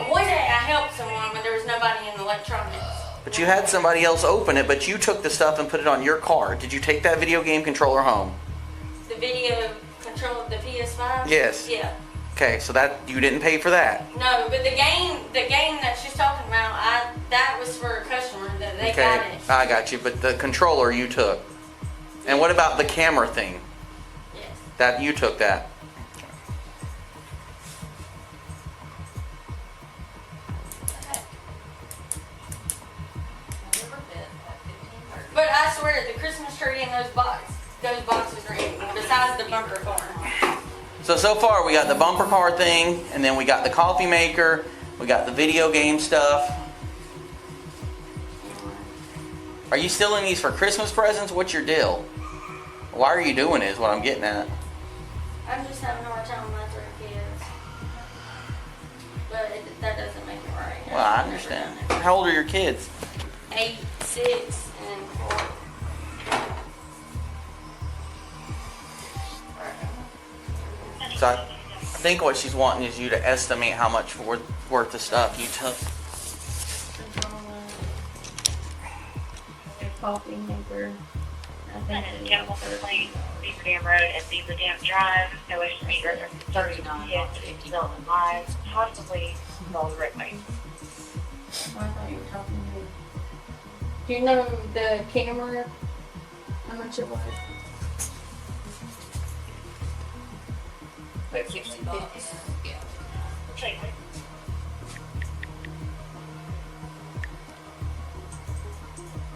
One day I helped someone when there was nobody in the electronics. But you had somebody else open it, but you took the stuff and put it on your card. Did you take that video game controller home? The video control of the PS5? Yes. Yeah. Okay, so that you didn't pay for that. No, but the game that she's talking about, that was for a customer that they got Okay, it. I got you. But the controller you took. And what about the camera thing? Yes. That you took that. But I swear, the Christmas tree in those boxes are empty, besides the bumper car. So far we got the bumper car thing, and then we got the coffee maker, we got the video game stuff. Are you stealing these for Christmas presents? What's your deal? Why are you doing it is what I'm getting at. I'm just having a hard time with my 3 kids. But that doesn't make it right. Well, I understand. How old are your kids? 8, 6, and 4. So I think what she's wanting is you to estimate how much worth of stuff you took. Coffee maker. I think This is General Complaint, Beaver Dam Road and Beaver Dam Drive, OS Street, 39, Development Live, possibly all the red light. I thought you were talking to me. Do you know the camera? How much it was? But $60. Yeah. Take it.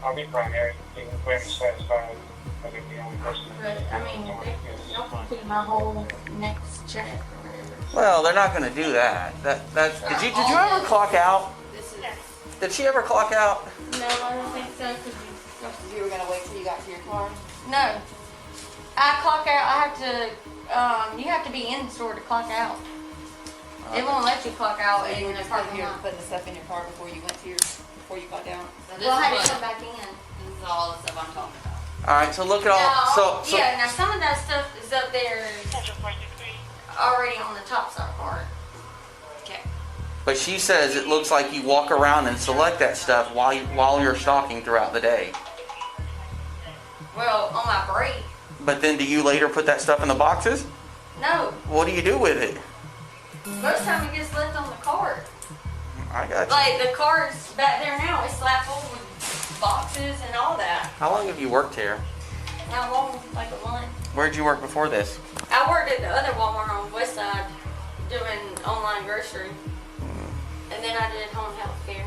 I'll be primary, even if we're satisfied, I think the only person. But, I mean, y'all can keep my whole next check or whatever. Well, they're not going to do that. Did you ever clock out? Did she ever clock out? No, I don't think so, because You were gonna wait till you got to your car? no. I clock out, I have to, you have to be in the store to clock out. It won't let you clock out So you were in the just parking here lot. putting the stuff in your car before you went to before you got down? So Well, I had is to what- come back in. This is all the stuff I'm talking about. All right, so look at all. So Yeah, now some of that stuff is up there already on the top side part. Okay. But she says it looks like you walk around and select that stuff while you're stalking throughout the day. Well, on my break. But then do you later put that stuff in the boxes? No, What do you do with it? most time it gets left on the cart. I got you. Like the cart's back there now, it's slapped full with boxes and all that. How long have you worked here? How long? Like a month. Where'd you work before this? I worked at the other Walmart on West Side doing online grocery. And then I did home health care.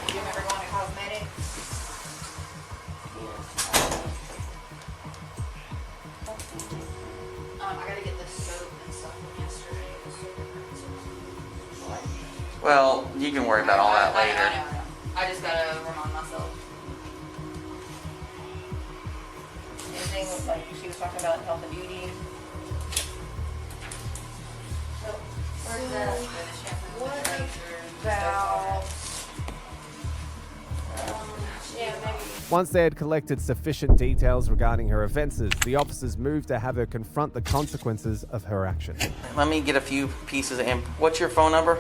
You remember going to cosmetics? I gotta get this soap You can worry about all that I later. know. I just gotta remind myself. Anything with, like, she was talking about health and beauty. Where's that? What about, Yeah, maybe. Once they had collected sufficient details regarding her offenses, the officers moved to have her confront the consequences of her action. Let me get a few pieces of info. What's your phone number?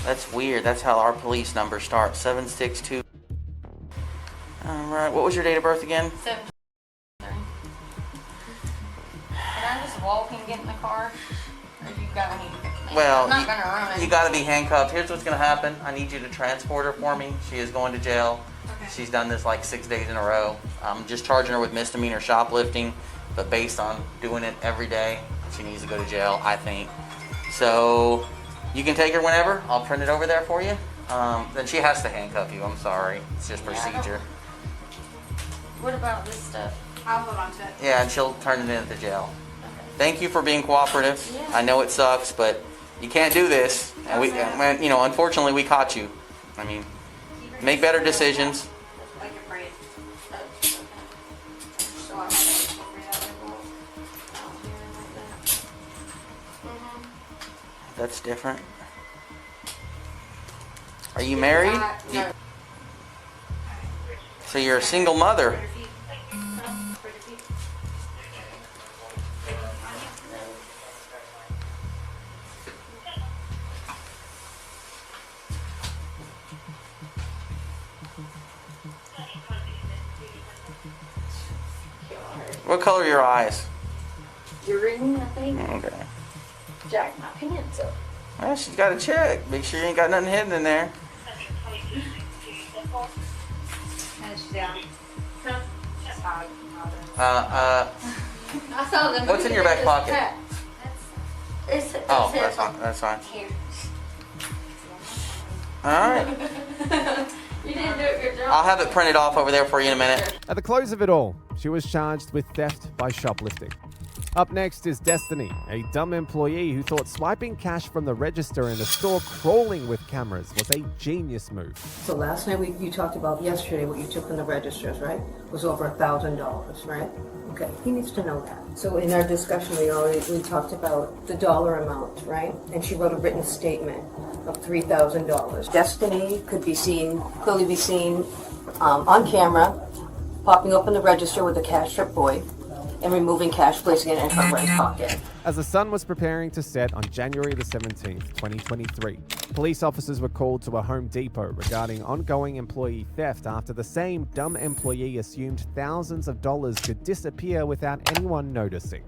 That's weird. That's how our police number starts. 762. Alright, what was your date of birth again? 7. Can I just walk and get in the car? Or you got any? Well, I'm not gonna run. you gotta be handcuffed. Here's what's gonna happen. I need you to transport her for me. She is going to jail. Okay. She's done this like 6 days in a row. I'm just charging her with misdemeanor shoplifting, but based on doing it every day, she needs to go to jail, I think. So, you can take her whenever. I'll print it over there for you. Then she has to handcuff you. I'm sorry. It's just procedure. What about this stuff? I'll hold on to it. Yeah, and she'll turn it in at the jail. Thank you for being cooperative. Yeah. I know it sucks, but you can't do this. And we, unfortunately, we caught you. I mean, make better decisions. Like a braid. So I'm not gonna free that label out here like that. That's different. Are you married? No. So you're a single mother. What color are your eyes? Green, I think. Okay. Jack my pants up. Well, she's got to check. Make sure you ain't got nothing hidden in there. I saw them. What's in your back pocket? It's Oh, that's fine. That's fine. Here. All right. You didn't do a good job. I'll have it printed off over there for you in a minute. At the close of it all, she was charged with theft by shoplifting. Up next is Destiny, a dumb employee who thought swiping cash from the register in a store crawling with cameras was a genius move. So last night you talked about yesterday what you took from the registers, right? Was over $1,000, right? Okay, he needs to know that. So in our discussion, we talked about the dollar amount, right? And she wrote a written statement of $3,000. Destiny could clearly be seen on camera, popping open the register with a cash strip boy and removing cash, placing it in her right pocket. As the sun was preparing to set on January the 17th, 2023, police officers were called to a Home Depot regarding ongoing employee theft after the same dumb employee assumed thousands of dollars could disappear without anyone noticing.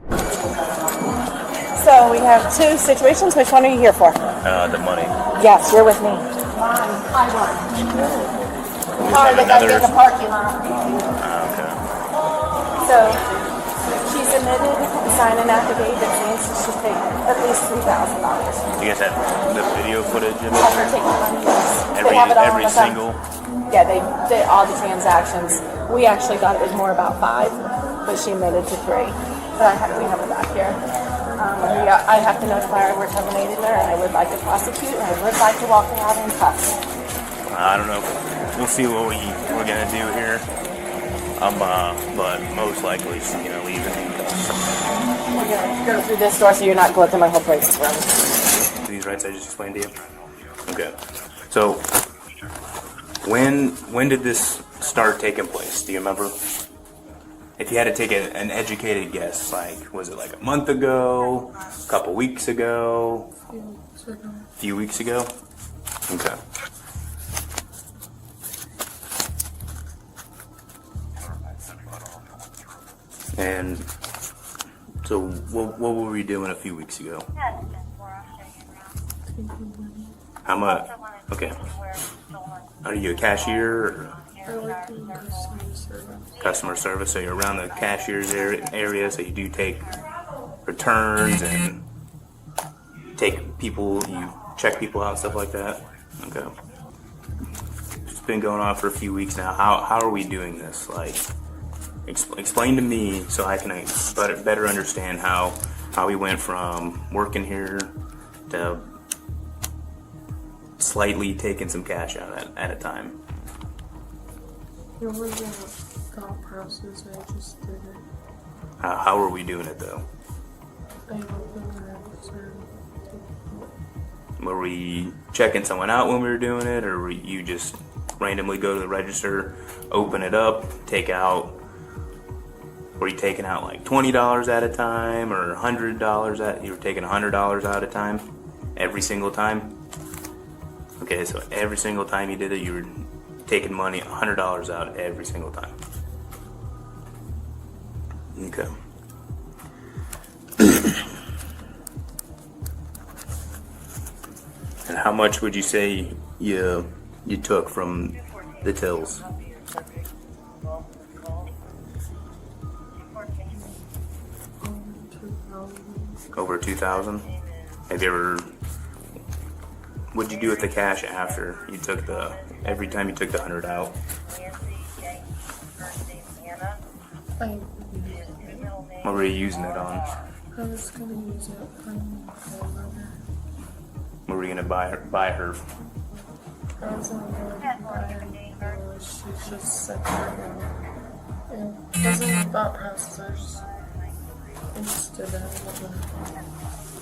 So we have two situations. Which one are you here for? The money. Yes, you're with me. Car that got in the parking lot. Okay. So she submitted and signed an affidavit saying she's paid at least $3,000. You guys have the video footage of Of her it? taking money, yes. They have it all on Every the phone. single? Yeah, they did all the transactions. We actually thought it was more about 5, but she admitted to 3. But we have it back here. I have to notify her we're terminating her, and I would like to prosecute, and I would like to walk her out in cuffs. I don't know. We'll see what we're gonna do here. But most likely she's gonna leave it. We're gonna go through this door so you're not going through my whole place room. These rights I just explained to you. Okay. So when did this start taking place? Do you remember? If you had to take an educated guess, like, was it like a month ago, a couple weeks ago, a few weeks ago? Okay. And so what were we doing a few weeks ago? How much? Okay. Are you a cashier or customer service? So you're around the cashier's area, so you do take returns and take people, you check people out, stuff like that? Okay. It's been going on for a few weeks now. How are we doing this? Like, explain to me so I can better understand how How we went from working here to slightly taking some cash out at a time. It wasn't a thought process, I just did it. How were we doing it though? I opened the register. Were we checking someone out when we were doing it, or were you just randomly go to the register, open it up, take out? Were you taking out like $20 at a time, or $100 you were taking $100 out at a time, every single time? Okay, so every single time you did it, you were taking money, $100 out every single time. Okay. And how much would you say you took from the tills? Over 2,000? Have you ever? What'd you do with the cash after you took every time you took the 100 out? What were you using it on? I was gonna use it for my mother. What were you gonna buy her? I was gonna buy her, she just said that. It wasn't a thought process. I just did that.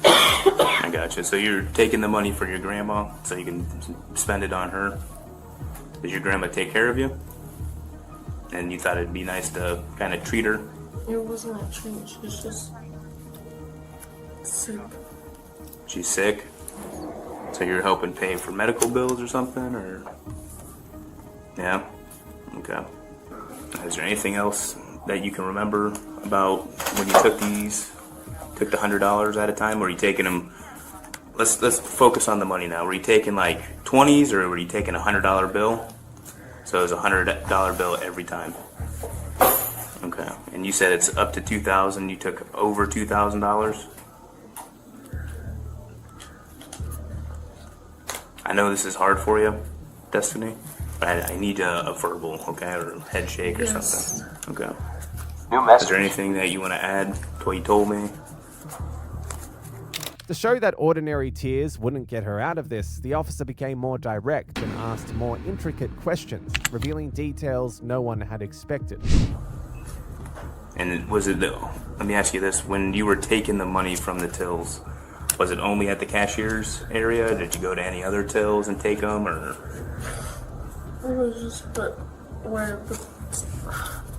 I gotcha. So you're taking the money for your grandma so you can spend it on her? Does your grandma take care of you? And you thought it'd be nice to kind of treat her? It wasn't a treat, she was just sick. She's sick? So you're helping pay for medical bills or something, or? Yeah? Okay. Is there anything else that you can remember about when you took the $100 at a time? Or were you taking them, let's focus on the money now. Were you taking like 20s, or were you taking a $100 bill? So it was a $100 bill every time. Okay. And you said it's up to 2,000. You took over $2,000? I know this is hard for you, Destiny, but I need a verbal, okay, or a head shake or something. Okay. Is there anything that you want to add to what you told me? To show that ordinary tears wouldn't get her out of this, the officer became more direct and asked more intricate questions, revealing details no one had expected. And was it, let me ask you this, when you were taking the money from the tills, was it only at the cashier's area? Did you go to any other tills and take them, or? It was just where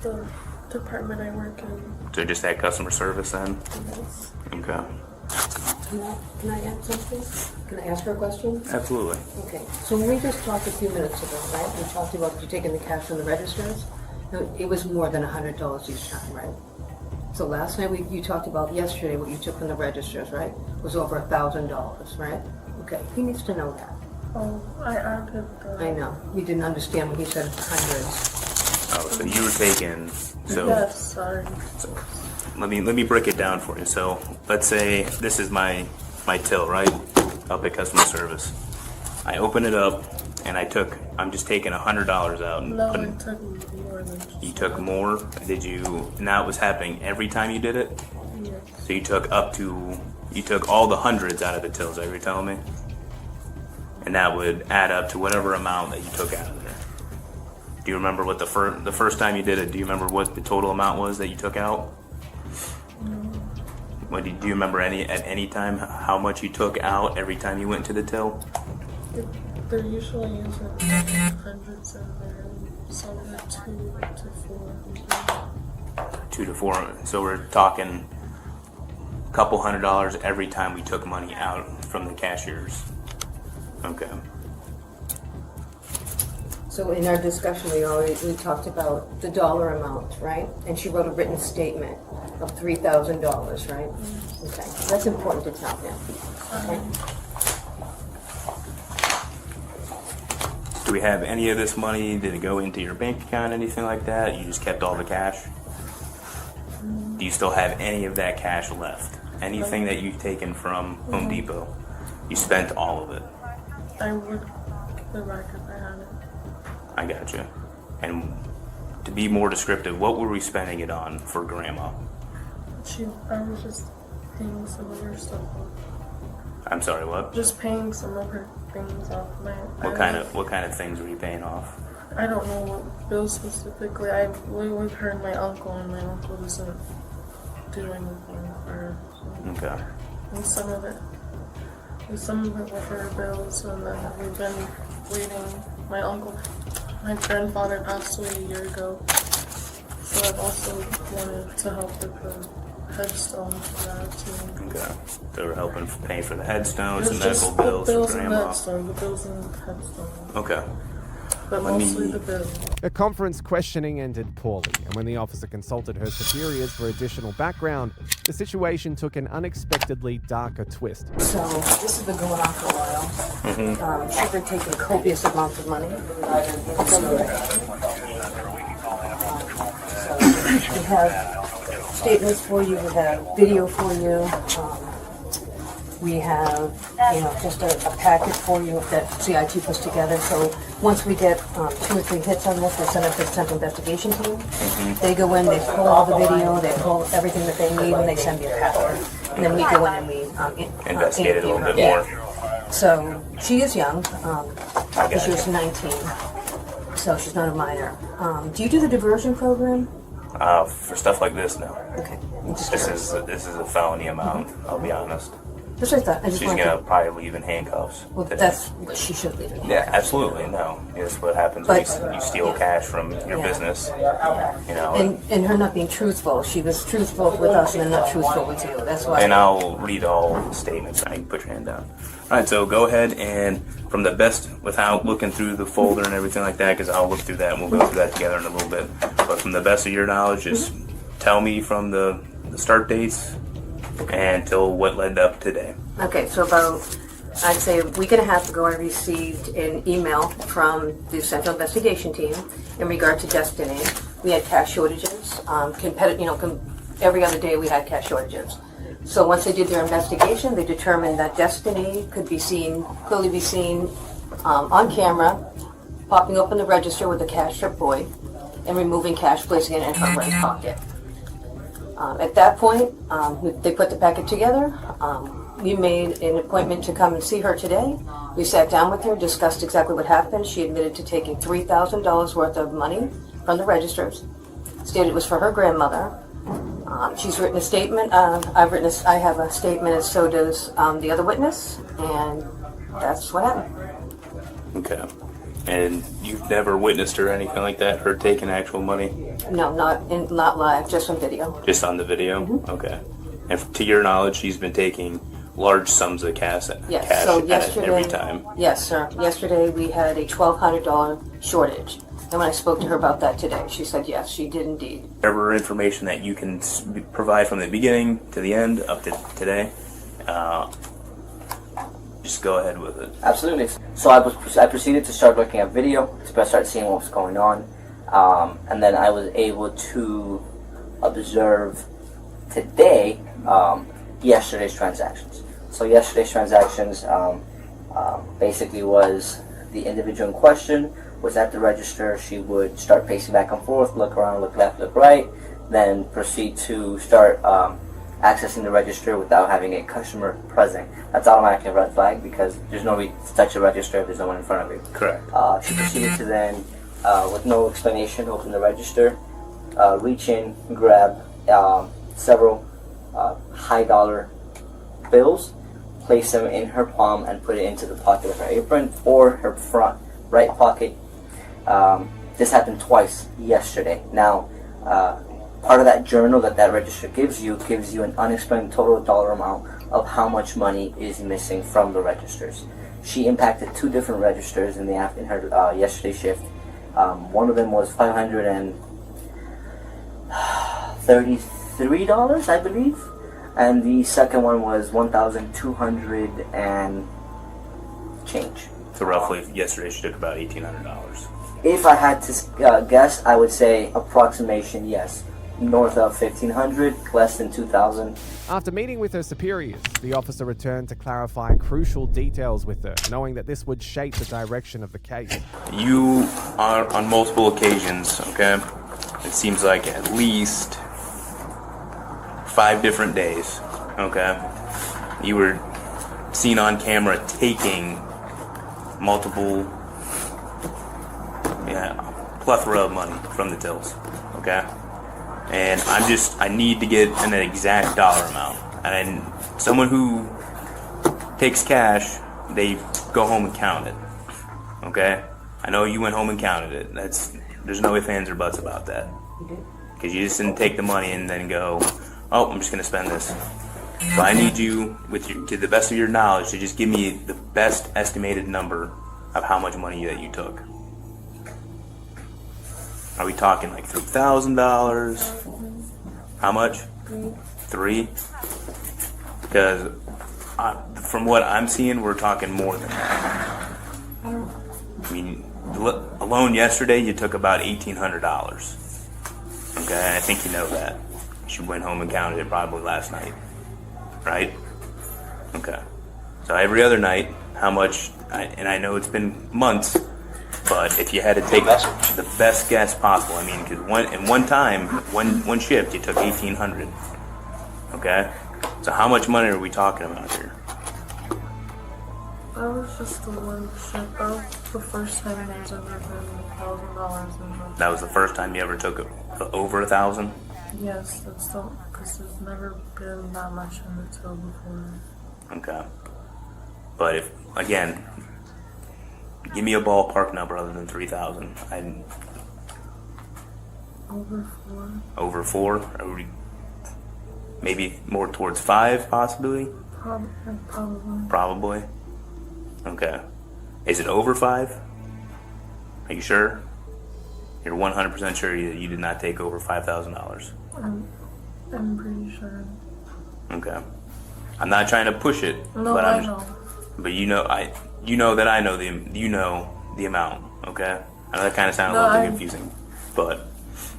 the department I work in. So just that customer service then? Yes. Okay. Can I add something? Can I ask her a question? Absolutely. Okay, so when we just talked a few minutes ago, right, we talked about you taking the cash from the registers. It was more than $100 each time, right? So last night you talked about yesterday what you took from the registers, right? Was over $1,000, right? Okay, he needs to know that. Oh, I added the... I know. You didn't understand when he said hundreds. Oh, so you were taking, so. Yes, sorry. So let me break it down for you. So let's say this is my till, right? Up at customer service. I open it up and I'm just taking $100 out. And No, it took more than just... You took more? Did you? Now it was happening every time you did it? Yes. So you took all the hundreds out of the tills, are you telling me? And that would add up to whatever amount that you took out of there. Do you remember what the first time you did it, do you remember what the total amount was that you took out? No. Do you remember at any time how much you took out every time you went to the till? There usually is hundreds in there, some are 2 to 4. 2 to 4. So we're talking a couple $100 every time we took money out from the cashiers. Okay. So in our discussion, we talked about the dollar amount, right? And she wrote a written statement of $3,000, right? Okay, that's important to tell him. Okay. Do we have any of this money? Did it go into your bank account, anything like that? You just kept all the cash? Do you still have any of that cash left? Anything that you've taken from Home Depot? You spent all of it? I would go back if I had it. I gotcha. And to be more descriptive, what were we spending it on for Grandma? I was just paying some of her stuff off. I'm sorry, what? Just paying some of her things off. What kind of things were you paying off? I don't know what bill specifically. I live with her and my uncle, and my uncle doesn't do anything for her. So. Okay. And some of it were for her bills, and then we've been waiting. My grandfather passed away a year ago, so I've also wanted to help with the headstone for that too. Okay. They were helping pay for the headstones and It's just medical bills for bills and grandma. headstone, the bills and headstone. Okay. But mostly the bill. The conference questioning ended poorly, and when the officer consulted her superiors for additional background, the situation took an unexpectedly darker twist. So this has been going on for a while. She's been taking copious amounts of money. We have statements for you. We have video for you. We have, just a packet for you that CIT puts together. So once we get 2 or 3 hits on this, we send it to the Central Investigation Team. They go in, they pull all the video, they pull everything that they need, and they send me a packet. And then we go in and we Investigate it a little bit more. So she is young. She was 19, so she's not a minor. Do you do the diversion program? For stuff like this, no. Okay. This is a felony amount. I'll be honest. That's what I thought. I just She's wanted gonna to- probably leave in handcuffs. Well, today. that's what she should leave. Yeah, absolutely. No, it's what happens But- when you steal cash from your business. And her not being truthful. She was truthful with us and then not truthful with you. That's why. And I'll read all the statements. I can put your hand down. All right, so go ahead and from the best, without looking through the folder and everything like that, because I'll look through that and we'll go through that together in a little bit. But from the best of your knowledge, just tell me from the start dates until what led up today. Okay, so about, I'd say a week and a half ago, I received an email from the Central Investigation Team in regard to Destiny. We had cash shortages. Every other day we had cash shortages. So once they did their investigation, they determined that Destiny could clearly be seen on camera, popping open the register with the cash strip boy and removing cash, placing it in her right pocket. At that point, they put the packet together. We made an appointment to come and see her today. We sat down with her, discussed exactly what happened. She admitted to taking $3,000 worth of money from the registers. Stated it was for her grandmother. She's written a statement. I have a statement, and so does the other witness, and that's what happened. Okay. And you've never witnessed or anything like that? Her taking actual money? No, not live, just on video. Just on the video? Okay. And to your knowledge, she's been taking large sums of cash So yesterday, every time? Yes, sir. Yesterday we had a $1,200 shortage. And when I spoke to her about that today, she said yes, she did indeed. Whatever information that you can provide from the beginning to the end up to today, just go ahead with it. Absolutely. So I proceeded to start looking at video, to start seeing what was going on, and then I was able to observe today yesterday's transactions. So yesterday's transactions basically was the individual in question was at the register. She would start pacing back and forth, look around, look left, look right, then proceed to start accessing the register without having a customer present. That's automatically a red flag because there's no reason to touch the register if there's no one in front of you. Correct. She proceeded to then, with no explanation, open the register, reach in, grab several high dollar bills, place them in her palm and put it into the pocket of her apron or her front right pocket. This happened twice yesterday. Now, part of that journal that register gives you an unexplained total dollar amount of how much money is missing from the registers. She impacted 2 different registers in her yesterday shift. One of them was $533, I believe, and the second one was $1,200 and change. So roughly, yesterday she took about $1,800. If I had to guess, I would say approximation, yes. North of $1,500, less than $2,000. After meeting with her superiors, the officer returned to clarify crucial details with her, knowing that this would shape the direction of the case. You are on multiple occasions, okay? It seems like at least 5 different days Okay. You were seen on camera taking multiple, plethora of money from the tills. Okay. And I need to get an exact dollar amount. And someone who takes cash, they go home and count it. Okay? I know you went home and counted it. There's no ifs, ands, or buts about that. Because you just didn't take the money and then go, oh, I'm just going to spend this. So I need you, to the best of your knowledge, to just give me the best estimated number of how much money that you took. Are we talking like $3,000? How much? 3? Because from what I'm seeing, we're talking more than that. I mean, alone yesterday, you took about $1,800. Okay, I think you know that. You went home and counted it probably last night, right? Okay. So every other night, how much? And I know it's been months, but if you had to take the best guess possible, I mean, because one shift, you took $1,800. Okay. So how much money are we talking about here? That was just the one shift. That was the first time there's ever been $1,000 in the. That was the first time you ever took over 1,000? Yes, that's the, because there's never been that much in the till before. Okay. But if, again, give me a ballpark number other than 3,000. Over 4. Over 4? Are we maybe more towards 5, possibly? Probably. Probably. Okay. Is it over 5? Are you sure? You're 100% sure you did not take over $5,000? I'm pretty sure. Okay. I'm not trying to push it, No, but I know. But you know that I know the amount. Okay. I know that kind of sounded a little confusing, but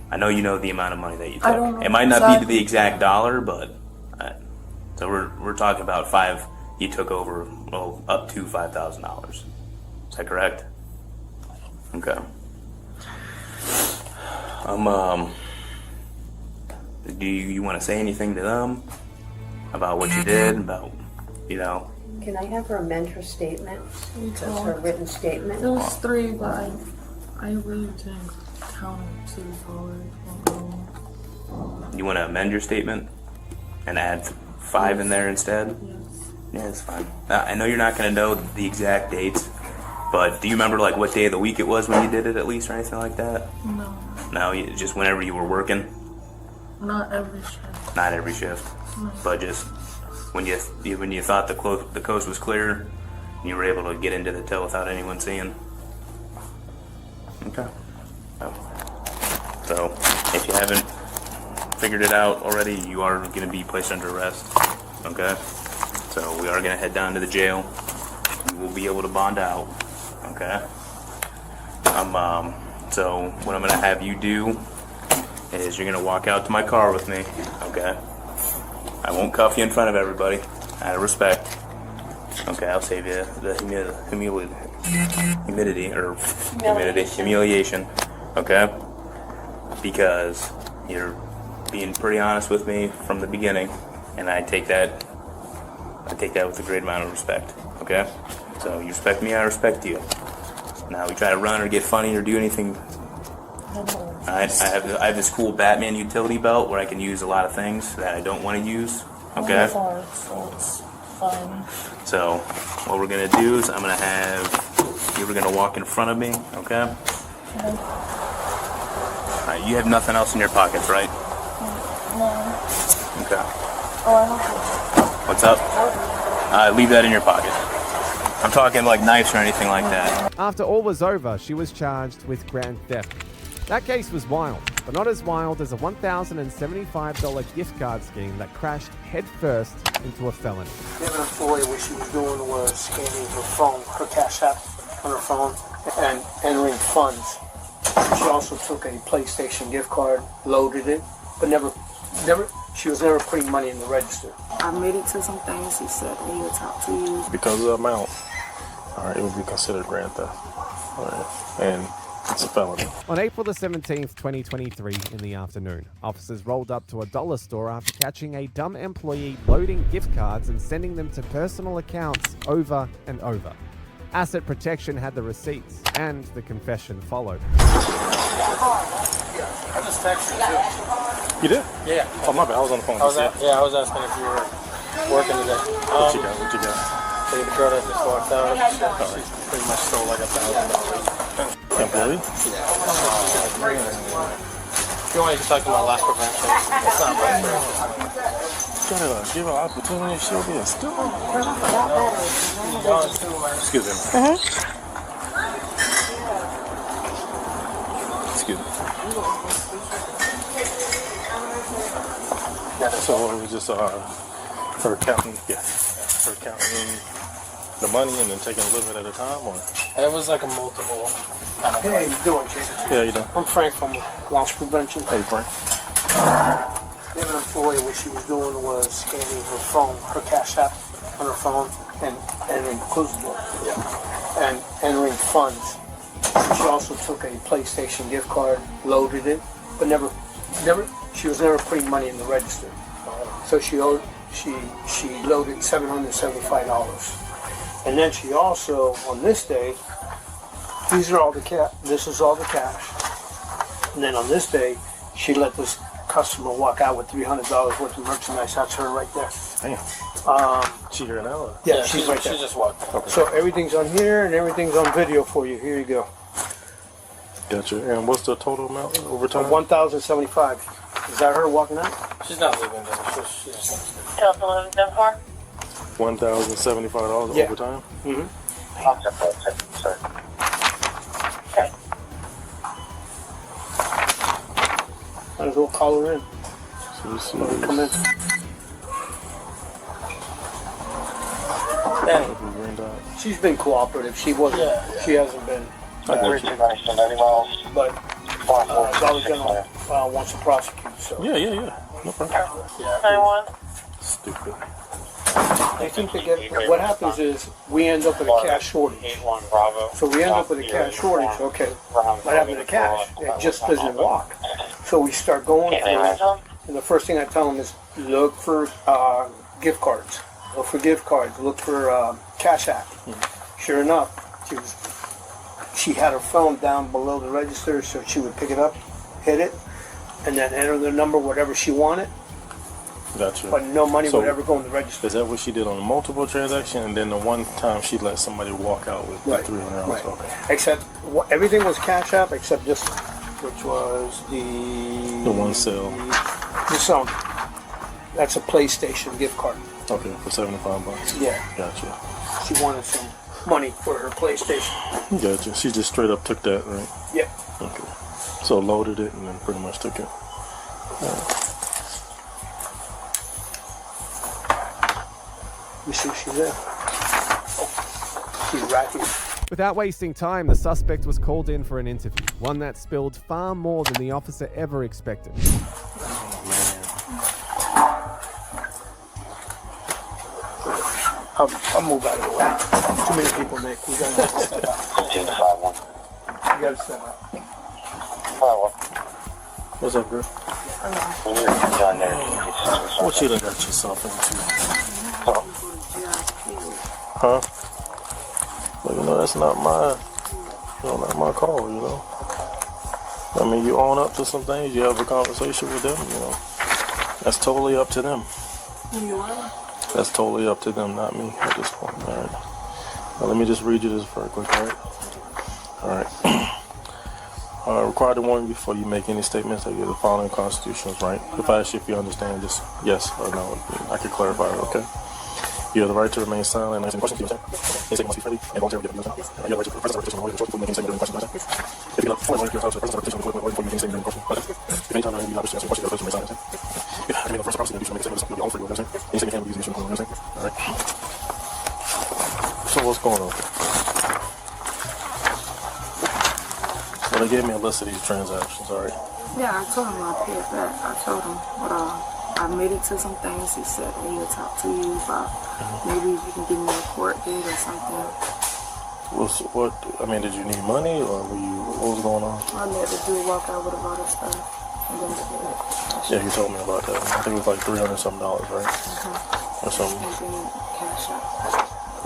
I know you know the amount of money that you took. I don't know it might not exactly. be the exact dollar, but so we're talking about 5. You took over up to $5,000. Is that correct? Okay. Do you want to say anything to them about what you did? About Can I have her amend her statement? That's her written statement. It was 3, but I really didn't count it too forward. You want to amend your statement and add 5 in there instead? Yes. Yeah, it's fine. I know you're not going to know the exact dates, but do you remember like what day of the week it was when you did it at least or anything like that? No. No, just whenever you were working? Not every shift. Not every shift, No. but just when you thought the coast was clear, and you were able to get into the till without anyone seeing. Okay. So if you haven't figured it out already, you are going to be placed under arrest. Okay. So we are going to head down to the jail. You will be able to bond out. Okay. So what I'm going to have you do is you're going to walk out to my car with me. Okay. I won't cuff you in front of everybody, out of respect. Okay, I'll save you the humiliation. Okay? Because you're being pretty honest with me from the beginning, and I take that with a great amount of respect. Okay? So you respect me, I respect you. Now we try to run or get funny or do anything. I have this cool Batman utility belt where I can use a lot of things that I don't want to use. Okay? So it's fine. So what we're gonna do is I'm gonna have you were gonna walk in front of me. Okay? Alright, you have nothing else in your pockets, right? No. Okay. Oh, I hope What's up? Leave that in your pocket. I'm talking like knives or anything like that. After all was over, she was charged with grand theft. That case was wild, but not as wild as a $1,075 gift card scheme that crashed headfirst into a felony. The other employee, what she was doing was scanning her phone, her cash app on her phone, and entering funds. She also took a PlayStation gift card, loaded it, but she was never putting money in the register. I admitted to some things he said when he would talk to you. Because of the amount, it would be considered grand theft. And It's a felony. On April the 17th, 2023, in the afternoon, officers rolled up to a dollar store after catching a dumb employee loading gift cards and sending them to personal accounts over and over. Asset Protection had the receipts, and the confession followed. I just texted you. You did? Yeah. Oh, my bad. I was on the phone. I was asking if you were working today. What you got? What you got? The girl that just walked out, she pretty much stole like $1,000. Can't believe? You want to talk about loss prevention? It's not right. Gotta give her opportunity. She'll be a student. Excuse me. Excuse me. So it was just her counting, her counting the money and then taking a little bit at a time, or? It was like a multiple. Hey, how you doing, Jason? Yeah, you doing? I'm Frank from Loss Prevention. Hey, Frank. The other employee, what she was doing was scanning her phone, her cash app on her phone, and entering and entering funds. She also took a PlayStation gift card, loaded it, but she was never putting money in the register. So she loaded $775. And then she also, on this day, this is all the cash. And then on this day, she let this customer walk out with $300 worth of merchandise. That's her right there. Damn. She here now? Or? Yeah, she's right there. She just walked. Okay. So everything's on here and everything's on video for you. Here you go. Gotcha. And what's the total amount over time? $1,075. Is that her walking out? She's not leaving them. She's just Tell us a little bit more. $1,075 Yeah. overtime? Mm-hmm. Sorry. Might as well call her in. So Come in. She's been cooperative. She wasn't. Yeah. She hasn't been. I got you. But Dollar General wants to prosecute. So. Yeah. No problem. Stupid. I think they get. What happens is we end up with a cash shortage. So we end up with a cash shortage. Okay, what happened to the cash? It just doesn't walk. So we start going through it, and the first thing I tell them is look for gift cards. Look for gift cards. Look for Cash App. Sure enough, she had her phone down below the register, so she would pick it up, hit it, and then enter the number, whatever she wanted. Gotcha. But no money So, would ever go in the register. Is that what she did on multiple transactions, and then the one time she let somebody walk out with Right. $300? Right. Okay. Except everything was Cash App except this one, which was The one sale. the Sony. That's a PlayStation gift card. Okay, for $75. Yeah. Gotcha. She wanted some money for her PlayStation. Gotcha. She just straight up took that, right? Yep. Okay. So loaded it and then pretty much took it. You see she's there. She's right here. Without wasting time, the suspect was called in for an interview, one that spilled far more than the officer ever expected. I'll move out of the way. Too many people, Nick. We gotta step out. You gotta step out. What's up, girl? What you done got yourself into? Huh? Well, that's not not my call, I mean, you own up to some things, you have a conversation with them, That's totally up to them. That's totally up to them, not me at this point, all right? Now, let me just read you this very quick, all right? All right. Required to warn you before you make any statements that the following constitutions, right? If I ask you if you understand, just yes or no. I can clarify it, okay? You have the right to remain silent and answer questions. Any statement must be freely and voluntarily given. You have the right to present representation or choice to make any statement during questions. If you cannot afford to give yourself to present representation or before you make any statement during questions. If any time during you have to answer questions, you have the right to remain silent. If you the first person to make a statement, you'll be all free to answer. Any statement can be used in all right? So what's going on? Well, they gave me a list of these transactions, all right? Yeah, I told him I'd pay it back. I told him, but I admitted to some things. He said that he would talk to you about maybe if you can give me a court date or something. What? I mean, did you need money or were you? What was going on? I needed to do walk out with a lot of stuff. And then Yeah, you told me about that. I think it was like $300 something, right? Or something. and then cash out.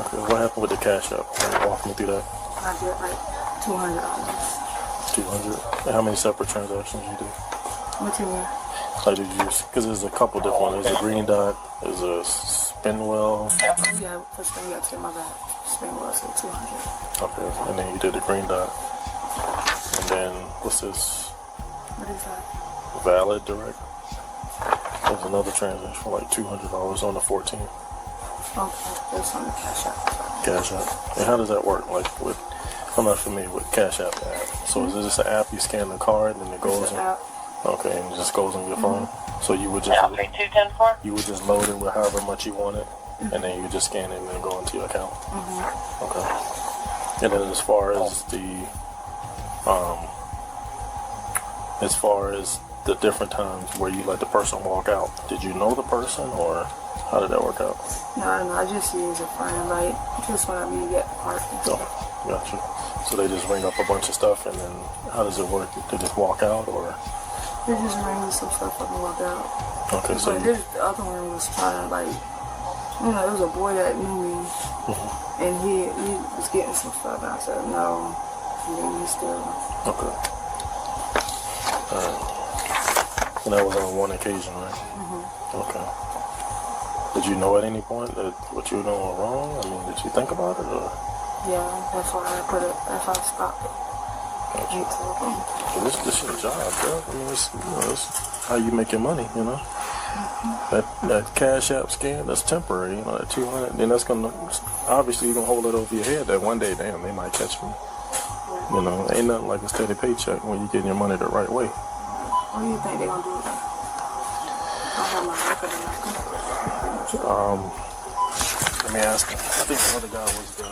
Okay, what happened with the cash app? Can you walk me through that? I did like $200. 200. And how many separate transactions you did? What you mean? Like did you use? Because there's a couple different ones. There's a green dot. There's a Spinwell. Yeah, first thing you got to take my bag. Spend was at 200. Okay, and then you did the green dot. And then what's this? What is that? Valid direct. There's another transaction for like $200 on the 14th. Okay, it's on the cash out. Cash App. And how does that work? Like with, I'm not familiar with Cash App app. So is it just an app you scan the card and it goes It's in? an app. Okay, and it just goes on your phone. So you would just you would just load it with however much you wanted, and then you just scan it and then go into your account. Okay. And then as far as the different times where you let the person walk out, did you know the person or how did that work out? No, I just use a friend, like, just when we get parked and stuff. Gotcha. So they just ring up a bunch of stuff and then how does it work? They just walk out or? They just ring some stuff up and walk out. Okay, so But the other one was trying to, like, you know, it was a boy that knew me, and he was getting some stuff, and I said no, and then he still. Okay. Alright. And that was on one occasion, right? Okay. Did you know at any point that what you were doing was wrong? I mean, did you think about it or? Yeah, that's why I put it. That's why I stopped it. Well, this is your job, bro. I mean, it's how you make your money, you know. That Cash App scan, that's temporary, you know. That 200, then that's gonna obviously you're gonna hold it over your head. That one day, damn, they might catch me. You know, ain't nothing like a steady paycheck when you getting your money the right way. What do you think they're gonna do with that? I have my record in Let me ask him. I think the other guy was the.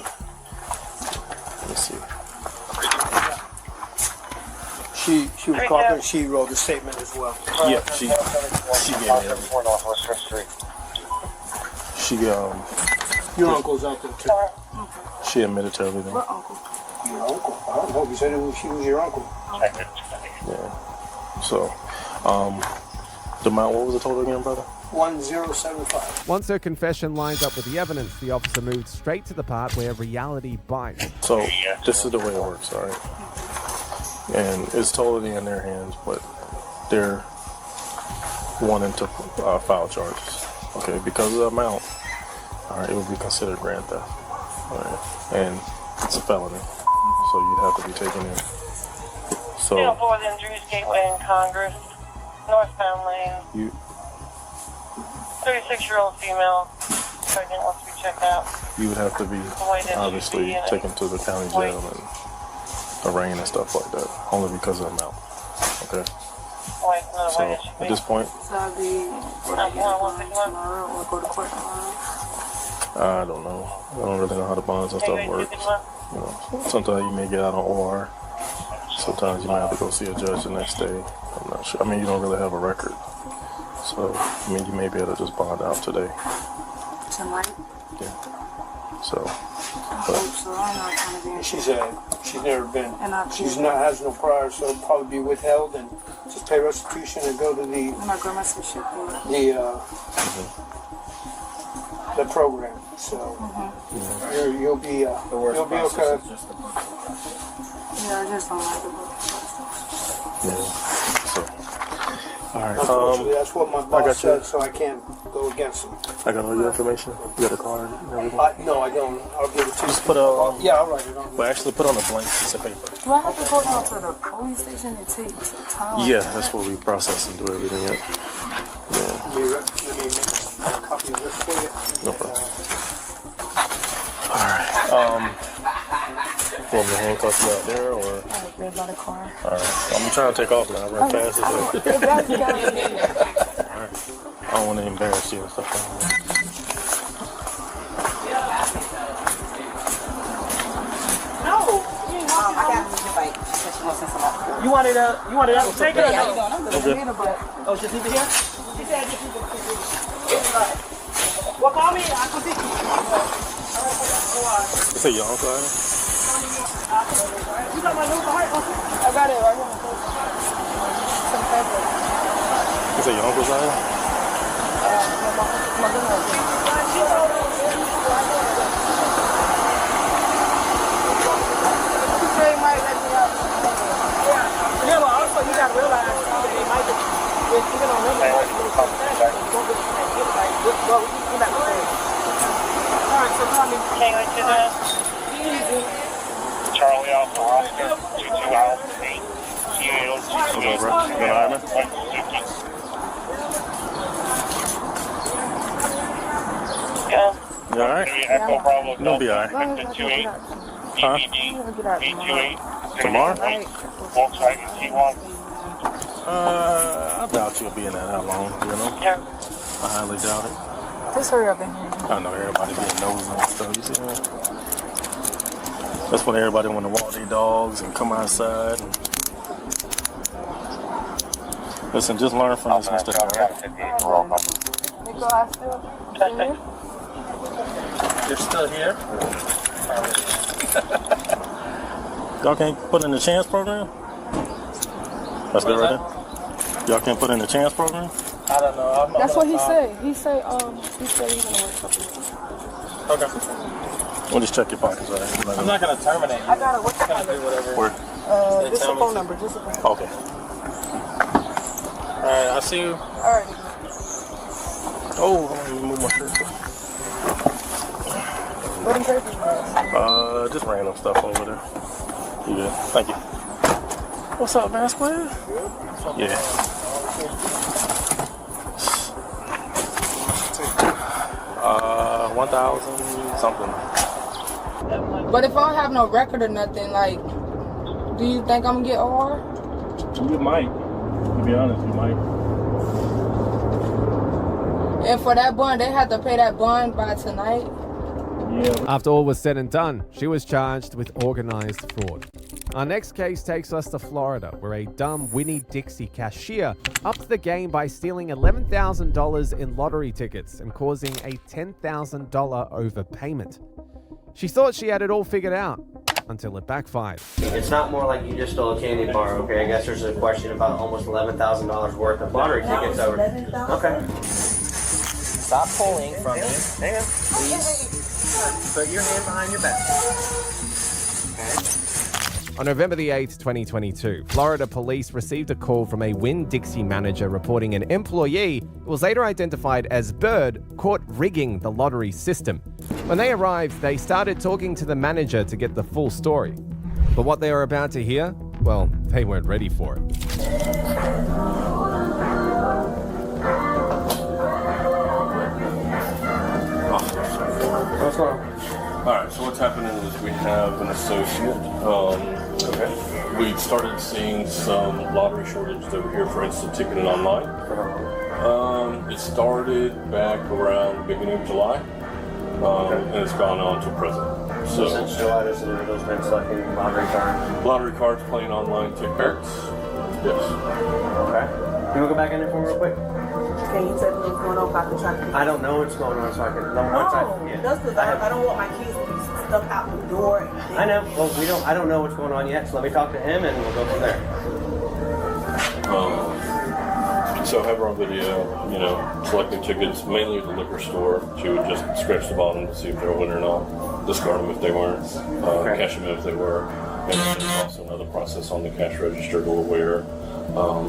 Let me see. She was called. She wrote a statement as well. Yeah, she gave me everything. She Your uncle's out there too. she admitted to everything. What uncle? Your uncle. I don't know. You said she was your uncle. Yeah. So, the amount. What was the total again, brother? 1075. Once her confession lined up with the evidence, the officer moved straight to the part where reality bites. So this is the way it works, all right? And it's totally in their hands, but they're wanting to file charges. Okay, because of the amount, all right, it would be considered grand theft, all right? And it's a felony, so you'd have to be taken in. So 204 Andrews Gateway in Congress, northbound lane. you 36-year-old female, pregnant, wants to be checked out. you would have to be obviously taken to the county jail and arraigned and stuff like that, only because of the amount. Okay. So at this point, So I'll be when I get a bond tomorrow or go to court tomorrow. I don't know. I don't really know how the bonds and stuff work. You know, sometimes you may get out on OR. Sometimes you might have to go see a judge the next day. I'm not sure. I mean, you don't really have a record. So, I mean, you may be able to just bond out today. Tonight? Yeah. So, I hope so. I'm not trying to be in She's never been. And I has no prior, so it'll probably be withheld and just pay restitution and go to the my grandma said she'll do it. the program. So you'll be you'll be okay. Yeah, I just don't like the book. yeah. So, all right. Unfortunately, that's what my I got boss you. said, so I can't go against him. I got all your information. You got a card and everything. No, I don't. I'll give it to you. Just put Yeah, I'll write it on. Well, actually, put on a blank piece of paper. Do I have to go down to the police station and take the time? Yeah, that's where we process and do everything. Yeah. Let me make a copy of this for you. No problem. All right. Want me to handcuff you out there or? Right by the car. All right. I'm trying to take off now. I run fast as hell. All right. I don't want to embarrass you and stuff like that. No. I got to fight. You wanted a take it? Yeah, I'm Okay. Oh, just leave it here? She said just leave it. Well, call me. I can see you. You say your uncle, Adam? You got my number? I got it right here. Some paper. Is that your uncle's out here? My grandma. They might let me out. Yeah, but also you gotta realize they might just, if you don't remember, you're going to get like, well, you're not going to. Alright, so call me. Charlie Alpha Oscar, 22 Alpha 8, Yield, What's up, bro? You alright, man? Yeah. You alright? Echo Bravo You gonna be alright. Delta 28, Huh? DVD, 828. Tomorrow? Volkswagen T1. I doubt you'll be in that how long, you know? Yeah. I highly doubt it. Just hurry up and I know everybody being nosy and stuff, you see that? That's when everybody want to walk their dogs and come outside. And... Listen, just learn from this mistake, alright? Nico, I still here? You're still here? Y'all can't put in the chance program? That's good right there? Y'all can't put in the chance program? I don't know. That's what he said. He said he's gonna work something. Okay. We'll just check your pockets, alright? I'm not gonna terminate you. I got it. What's I'm gonna do whatever. Where? Just a phone number. Just a phone number. Okay. Alright, I'll see you. Alright. Oh, let me move my shirt. What in papers? Just random stuff over there. You good? Thank you. What's up, bass player? Yeah. $1,000 something. But if I don't have no record or nothing, like, do you think I'm gonna get OR? You might. To be honest, you might. And for that bond, they had to pay that bond by tonight. After all was said and done, she was charged with organized fraud. Our next case takes us to Florida, where a dumb Winnie Dixie cashier upped the game by stealing $11,000 in lottery tickets and causing a $10,000 overpayment. She thought she had it all figured out, until it backfired. It's not more like you just stole a candy bar, okay? I guess there's a question about almost $11,000 worth of lottery tickets over. Okay. Stop pulling from me. Hang on, please. Put your hand behind your back. On November the 8th, 2022, Florida police received a call from a Winn-Dixie manager reporting an employee who was later identified as Bird caught rigging the lottery system. When they arrived, they started talking to the manager to get the full story. But what they were about to hear, well, they weren't ready for it. What's going on? Alright, so what's happening is we have an associate. We started seeing some lottery shortages over here, for instance, ticketing online. It started back around the beginning of July, and it's gone on to present. So since July, this individual's been selecting lottery cards? Lottery cards, playing online tickets. Yes. Okay. Can we go back in there for me real quick? Can you tell me what's going on about the traffic? I don't know what's going on, so I can. That's because I don't want my kids to be stuck out the door. I know. Well, I don't know what's going on yet, so let me talk to him and we'll go from there. So have her on video, selecting tickets, mainly at the liquor store. She would just scratch the bottom to see if they were winning or not, discard them if they weren't, cash them if they were. And there's also another process on the cash register to where,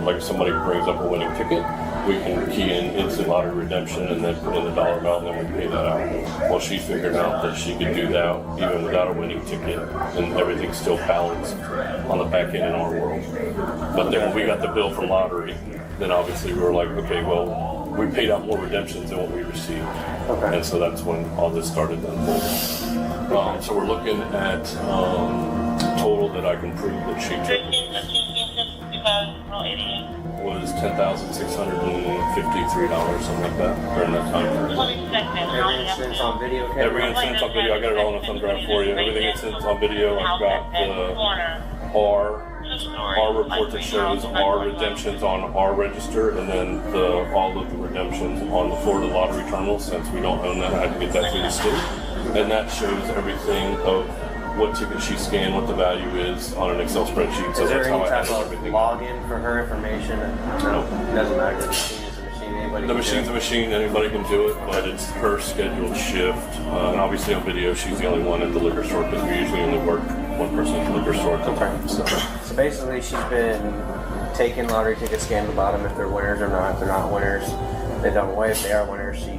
like if somebody brings up a winning ticket, we can key in instant lottery redemption and then put in the dollar amount and then we pay that out. Well, she figured out that she could do that even without a winning ticket and everything's still balanced on the back end in our world. But then when we got the bill from lottery, then obviously we were like, okay, well, we paid out more redemptions than what we received. Okay. And so that's when all this started to unfold. So we're looking at total that I can prove that she took was $10,653, something like that, during that time period. Every instance on video. Every instance on video. I got it all on a thumb drive for you. Everything instance on video. I've got the our report that shows our redemptions on our register, and then all of the redemptions on the Florida lottery terminal. Since we don't own that, I had to get that through the state, and that shows everything of what ticket she scanned, what the value is on an Excel spreadsheet. So Is there that's how any I type handle of everything. login for her information? No. It doesn't matter. The machine is a machine. Anybody The can do machine's it. a machine, anybody can do it, but it's her scheduled shift. And obviously on video, she's the only one at the liquor store because we usually only work one person at the liquor store at the time. So basically, she's been taking lottery tickets, scanning the bottom if they're winners or not. If they're not winners, they don't away. If they are winners, she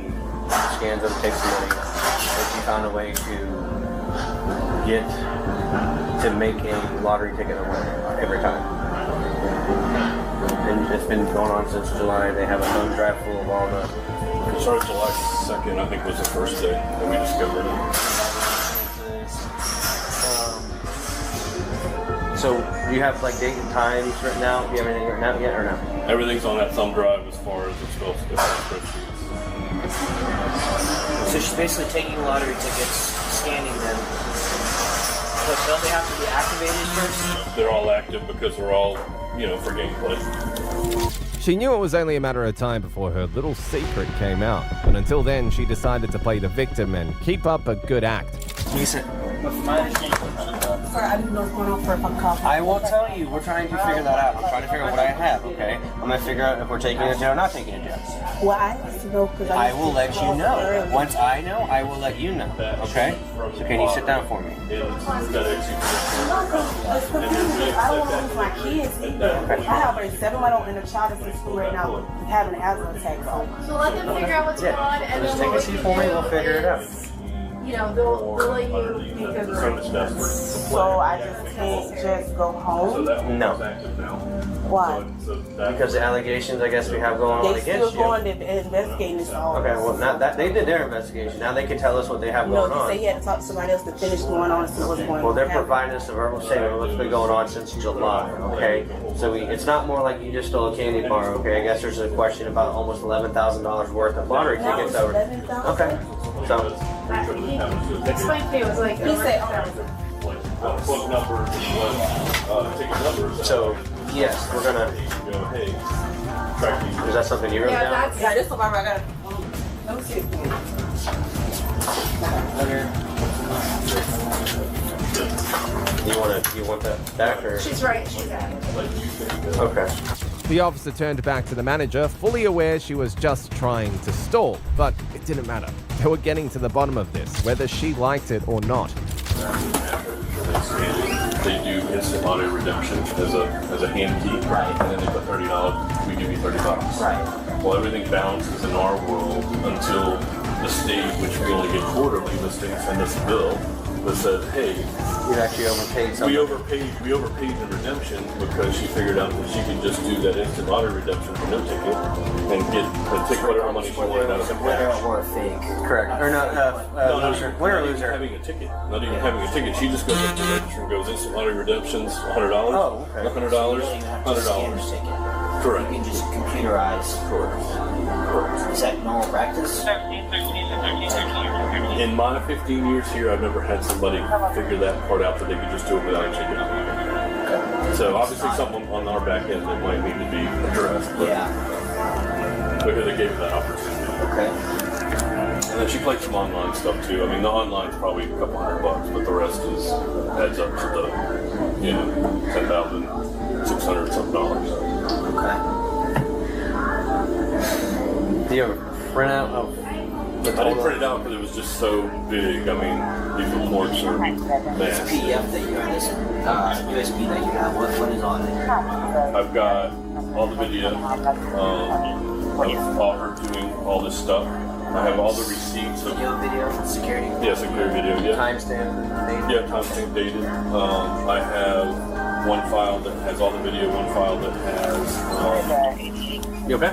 scans them, takes the money. And she found a way to make a lottery ticket a winner every time. And it's been going on since July. They have a thumb drive full of all the. It started July 2nd, I think was the first day that we discovered it. So you have like date and times written out? Do you have anything written out yet or no? Everything's on that thumb drive as far as it's supposed to go spreadsheets. So she's basically taking lottery tickets, scanning them. But don't they have to be activated first? They're all active because they're all, for gameplay. She knew it was only a matter of time before her little secret came out, but until then, she decided to play the victim and keep up a good act. Lisa, sorry, I didn't know what's going on for a phone call. I will tell you. We're trying to figure that out. I'm trying to figure out what I have, okay? I'm going to figure out if we're taking it down or not taking it down. Well, I have to know because I will let you know. Once I know, I will let you know, okay? So can you sit down for me? I don't want to lose my kids either. I have a 7-month-old and a child that's in school right now having an asthma attack. So let them figure out what's going on, and Just then take a seat for me. We'll figure it out. they'll let you make a group. So I just can't just go home? No. Why? Because the allegations, I guess, we have going on They against still going to investigate this all. Okay, well, not that they did their investigation. Now they can tell us what they have No, going they on. say he had to talk to somebody else to finish going on and see what's going on. Well, they're providing us a verbal statement of what's been going on since July, okay? So it's not more like you just stole a candy bar, okay? I guess there's a question about almost $11,000 worth of lottery tickets over. Okay, so. Explain to me, it was like, he said, Plug numbers, ticket numbers. So, yes, we're gonna. Hey, track these. Is that something you wrote down? Yeah, this is what I got. Let me see it. You want that back or? she's right, she's at it. Okay. The officer turned back to the manager, fully aware she was just trying to stall. But it didn't matter. They were getting to the bottom of this, whether she liked it or not. They do instant auto redemption as a hand key, right? And then they put $30. We give you $30. Right. Well, everything bounces in our world until the state, which we only get quarterly, the state send us a bill that says, "Hey, you actually overpaid something." We overpaid the redemption because she figured out that she could just do that instant auto redemption for no ticket and take whatever money she wanted out of the cash. Or a fake. Correct. Or not, loser. Winner or loser? Having a ticket. Not even having a ticket. She just goes up to the register and goes, instant auto redemptions, $100. Oh, okay. $100, $100. Correct. You can just computerize. Correct. Is that normal practice? In my 15 years here, I've never had somebody figure that part out that they could just do it without a ticket. So obviously something on our back end that might need to be addressed. But because they gave her that opportunity. Okay. And then she played some online stuff too. I mean, the online's probably a couple $100, but the rest adds up to the, $10,600 something. Okay. Do you have a printout of the total? I didn't print it out because it was just so big. I mean, these reports are This massive. PDF that you have, this USB that you have, what is on it? I've got all the video of all her doing all this stuff. I have all the receipts of video, security. Yeah, security video. Yeah. Timestamp dated. Yeah, timestamp dated. I have one file that has all the video, one file that has. You okay?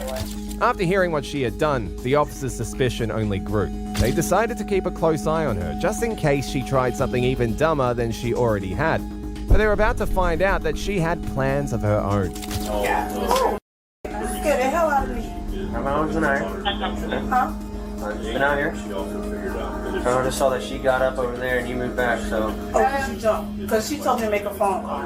After hearing what she had done, the officer's suspicion only grew. They decided to keep a close eye on her, just in case she tried something even dumber than she already had. But they were about to find out that she had plans of her own. Scare the hell out of me. How long been out here? Huh? Been out here? I just saw that she got up over there and you moved back, so. Oh, she jumped. Because she told me to make a phone call.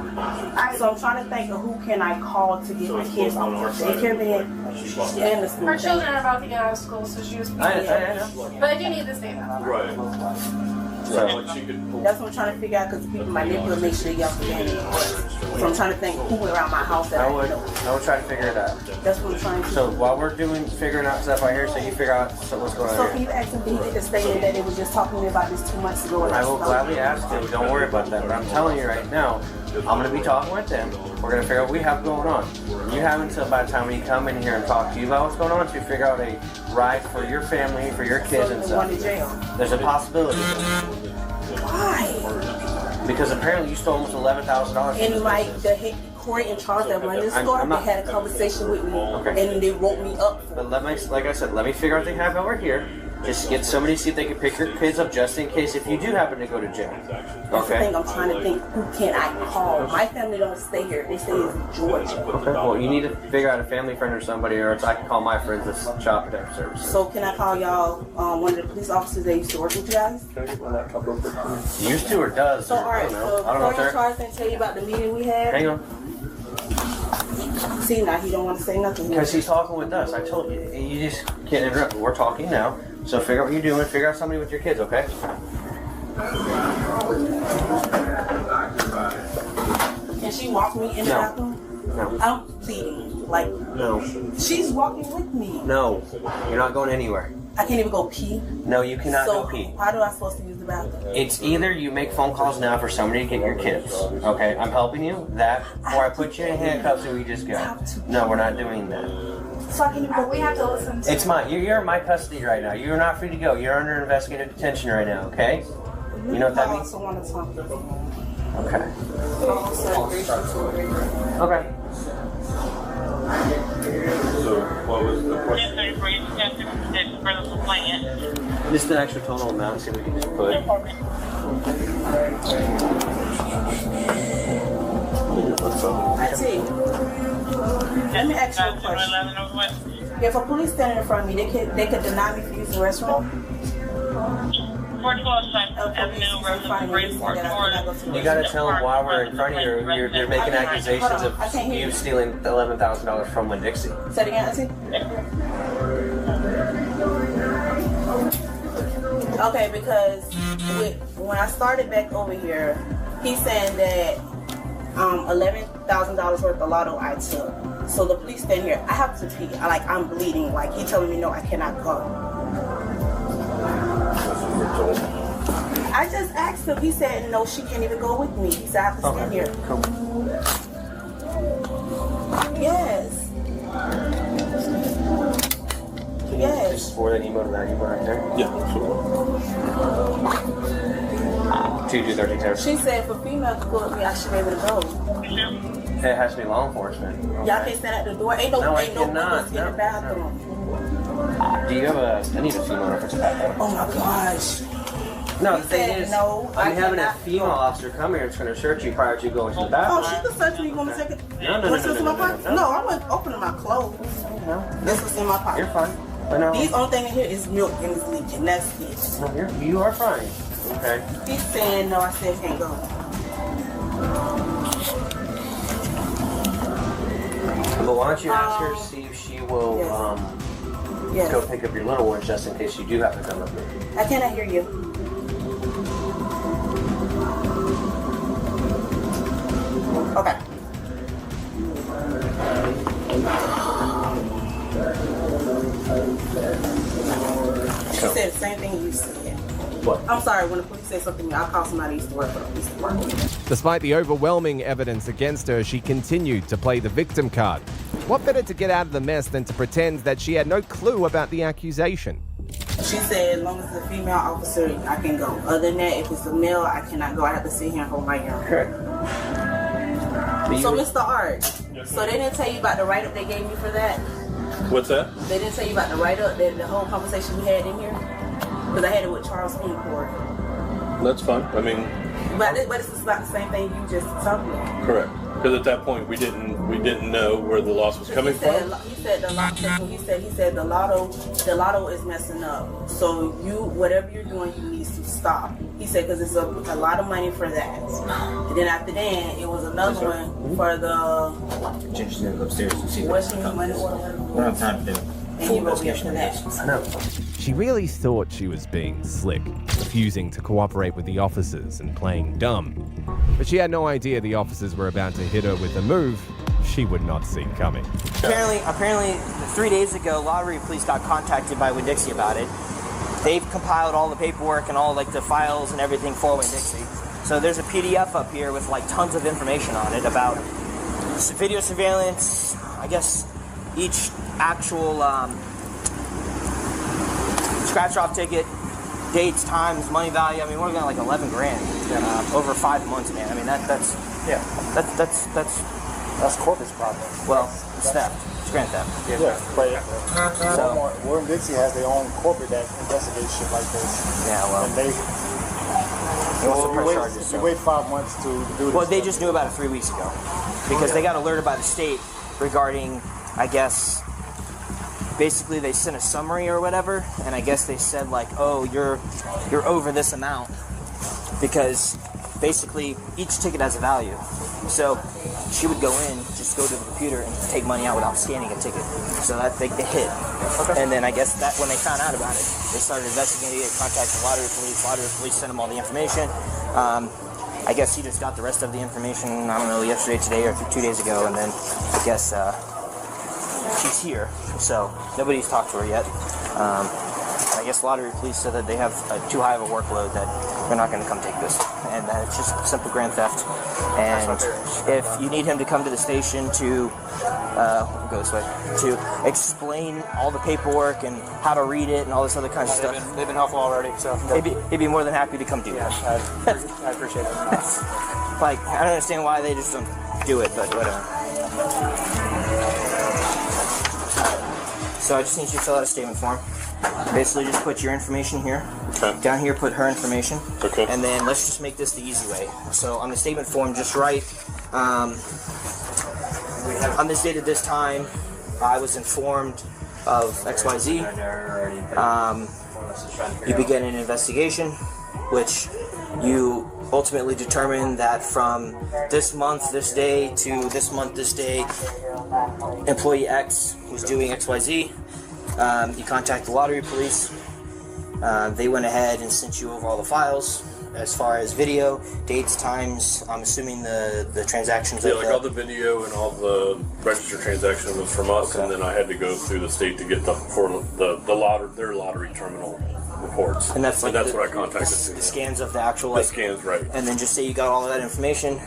So I'm trying to think of who can I call to get my kids off the daycare bed and the school. Her children are about to get out of school, so she was I know. But I do need this data. Right. So That's what I'm trying to figure out because people manipulate make sure they get off the game. So I'm trying to think who around my house that I would try to figure it out. That's what I'm trying to do. So while we're figuring out stuff out here, so you figure out what's going on So here. can you ask him, did he just stated that it was just talking to me about this 2 months ago? I will gladly ask him. Don't worry about that. But I'm telling you right now, I'm going to be talking with them. We're going to figure out what we have going on. You have until by the time we come in here and talk to you about what's going on to figure out a ride for your family, for your kids and stuff. There's a possibility. Why? Because apparently you stole almost $11,000. And like the head Corey and Charles that run this store, they had a conversation with me, and they wrote me up. But like I said, let me figure out what they have over here. Just get somebody, see if they can pick your kids up just in case if you do happen to go to jail. That's the thing, I'm trying to think, who can I call? My family don't stay here, they stay in Georgia. Okay, well you need to figure out a family friend or somebody, or else I can call my friends at Child Protective Services. So can I call y'all, one of the police officers that used to work with you guys? Used to or does? So alright, so Corey and Charles didn't tell you about the meeting we had? Hang on. See, now he don't want to say nothing. Because he's talking with us. I told you, you just can't interrupt. We're talking now. So figure out what you're doing. Figure out somebody with your kids, okay? Can she walk me in the bathroom? No. I'm pleading. Like, No. she's walking with me. No. You're not going anywhere. I can't even go pee. No, you cannot So go pee. how do I supposed to use the bathroom? It's either you make phone calls now for somebody to get your kids. Okay, I'm helping you. That, or I put you in handcuffs and we just go. No, we're not doing that. So I can even go. We have to listen to. It's mine. You're in my custody right now. You're not free to go. You're under investigative detention right now. Okay? You know what that means? Okay. Okay. So, what was the question? Just the actual total amount, see if we can just put. I see. Let me ask you a question. If a police standing in front of me, they could deny me for using the restroom? You gotta tell them why we're in front of you. You're making accusations of you stealing $11,000 from Winn-Dixie. Say it again, Auntie. Okay, because when I started back over here, he's saying that $11,000 worth of lotto I took. So the police stand here. I have to pee. I'm bleeding. Like he telling me no, I cannot go. I just asked him. He said no, she can't even go with me. He said I have to stand here. Cool. Yes. Yes. Just forward that email to that email right there. Yeah, sure. 2213. She said if a female could go with me, I should be able to go. It has to be law enforcement. Y'all can't stand at the door. Ain't no windows in the bathroom. Do you have I need a female reference back. Oh my gosh. No, He the thing said is, no, I'm I having a cannot female officer come here that's going to search you prior to going to the bathroom. Oh, she can search me. You want me to take it? No, What's this in my pocket? No, I wasn't opening my clothes. This was in my pocket. You're fine. But no, These only thing in here is milk and it's leaking. That's it. no, you are fine. Okay. He's saying no, I said can't go. But why don't you ask her to see if she will Yes. go pick up your little ones just in case you do have to come with me. I cannot hear you. Okay. She said the same thing you said. What? I'm sorry, when the police say something to me, I'll call somebody who used to work for the police department. Despite the overwhelming evidence against her, she continued to play the victim card. What better to get out of the mess than to pretend that she had no clue about the accusation? She said as long as it's a female officer, I can go. Other than that, if it's a male, I cannot go. I have to sit here and hold my urine. So, Mr. Art, so they didn't tell you about the write-up they gave me for that? What's that? They didn't tell you about the write-up, the whole conversation we had in here? Because I had it with Charles in court. That's fine. I mean, But it's about the same thing you just talked about. correct. Because at that point we didn't know where the loss was coming from. He said the lotto is messing up. So whatever you're doing, you need to stop. He said because it's a lot of money for that. And then after that, it was another one for the. Just go upstairs and see What's your money? We don't have time to do And you go get for that. I know. She really thought she was being slick, refusing to cooperate with the officers and playing dumb. But she had no idea the officers were about to hit her with a move she would not see coming. Apparently, 3 days ago, Lottery Police got contacted by Winn-Dixie about it. They've compiled all the paperwork and all like the files and everything for Winn-Dixie. So there's a PDF up here with like tons of information on it about video surveillance, I guess each actual scratch-off ticket, dates, times, money value. I mean, we're looking at like 11 grand over 5 months, man. I mean, that's corporate's problem. Well, it's theft. It's grand theft. Yeah, but Winn-Dixie has their own corporate that investigates shit like this. Yeah, well. And you wait 5 months to do this. Well, they just knew about it 3 weeks ago because they got alerted by the state regarding, I guess, basically they sent a summary or whatever, and I guess they said like, oh, you're over this amount because basically each ticket has a value. So she would go in, just go to the computer and take money out without scanning a ticket. So that they hit. Okay. And then I guess that when they found out about it, they started investigating it, contacting Lottery Police. Lottery Police sent them all the information. I guess he just got the rest of the information, I don't know, yesterday, today, or 2 days ago, and then I guess she's here. So nobody's talked to her yet. I guess Lottery Police said that they have too high of a workload that they're not going to come take this, and that it's just simple grand theft. And if you need him to come to the station to go this way, to explain all the paperwork and how to read it and all this other kind of stuff, They've been helpful already, so he'd be more than happy to come do that. I appreciate it. Like, I don't understand why they just don't do it, but whatever. So I just need you to fill out a statement form. Basically, just put your information here. Okay. Down here, put her information. Okay. And then let's just make this the easy way. So on the statement form, just write, on this date at this time, I was informed of XYZ. You begin an investigation, which you ultimately determine that from this month, this day, to this month, this day, employee X was doing XYZ. You contact the Lottery Police. They went ahead and sent you over all the files as far as video, dates, times. I'm assuming the transactions. Yeah, like all the video and all the registered transactions was from us, and then I had to go through the state to get their lottery terminal reports. And that's like what I contacted. The scans of the actual. The scans, right. And then just say you got all of that information.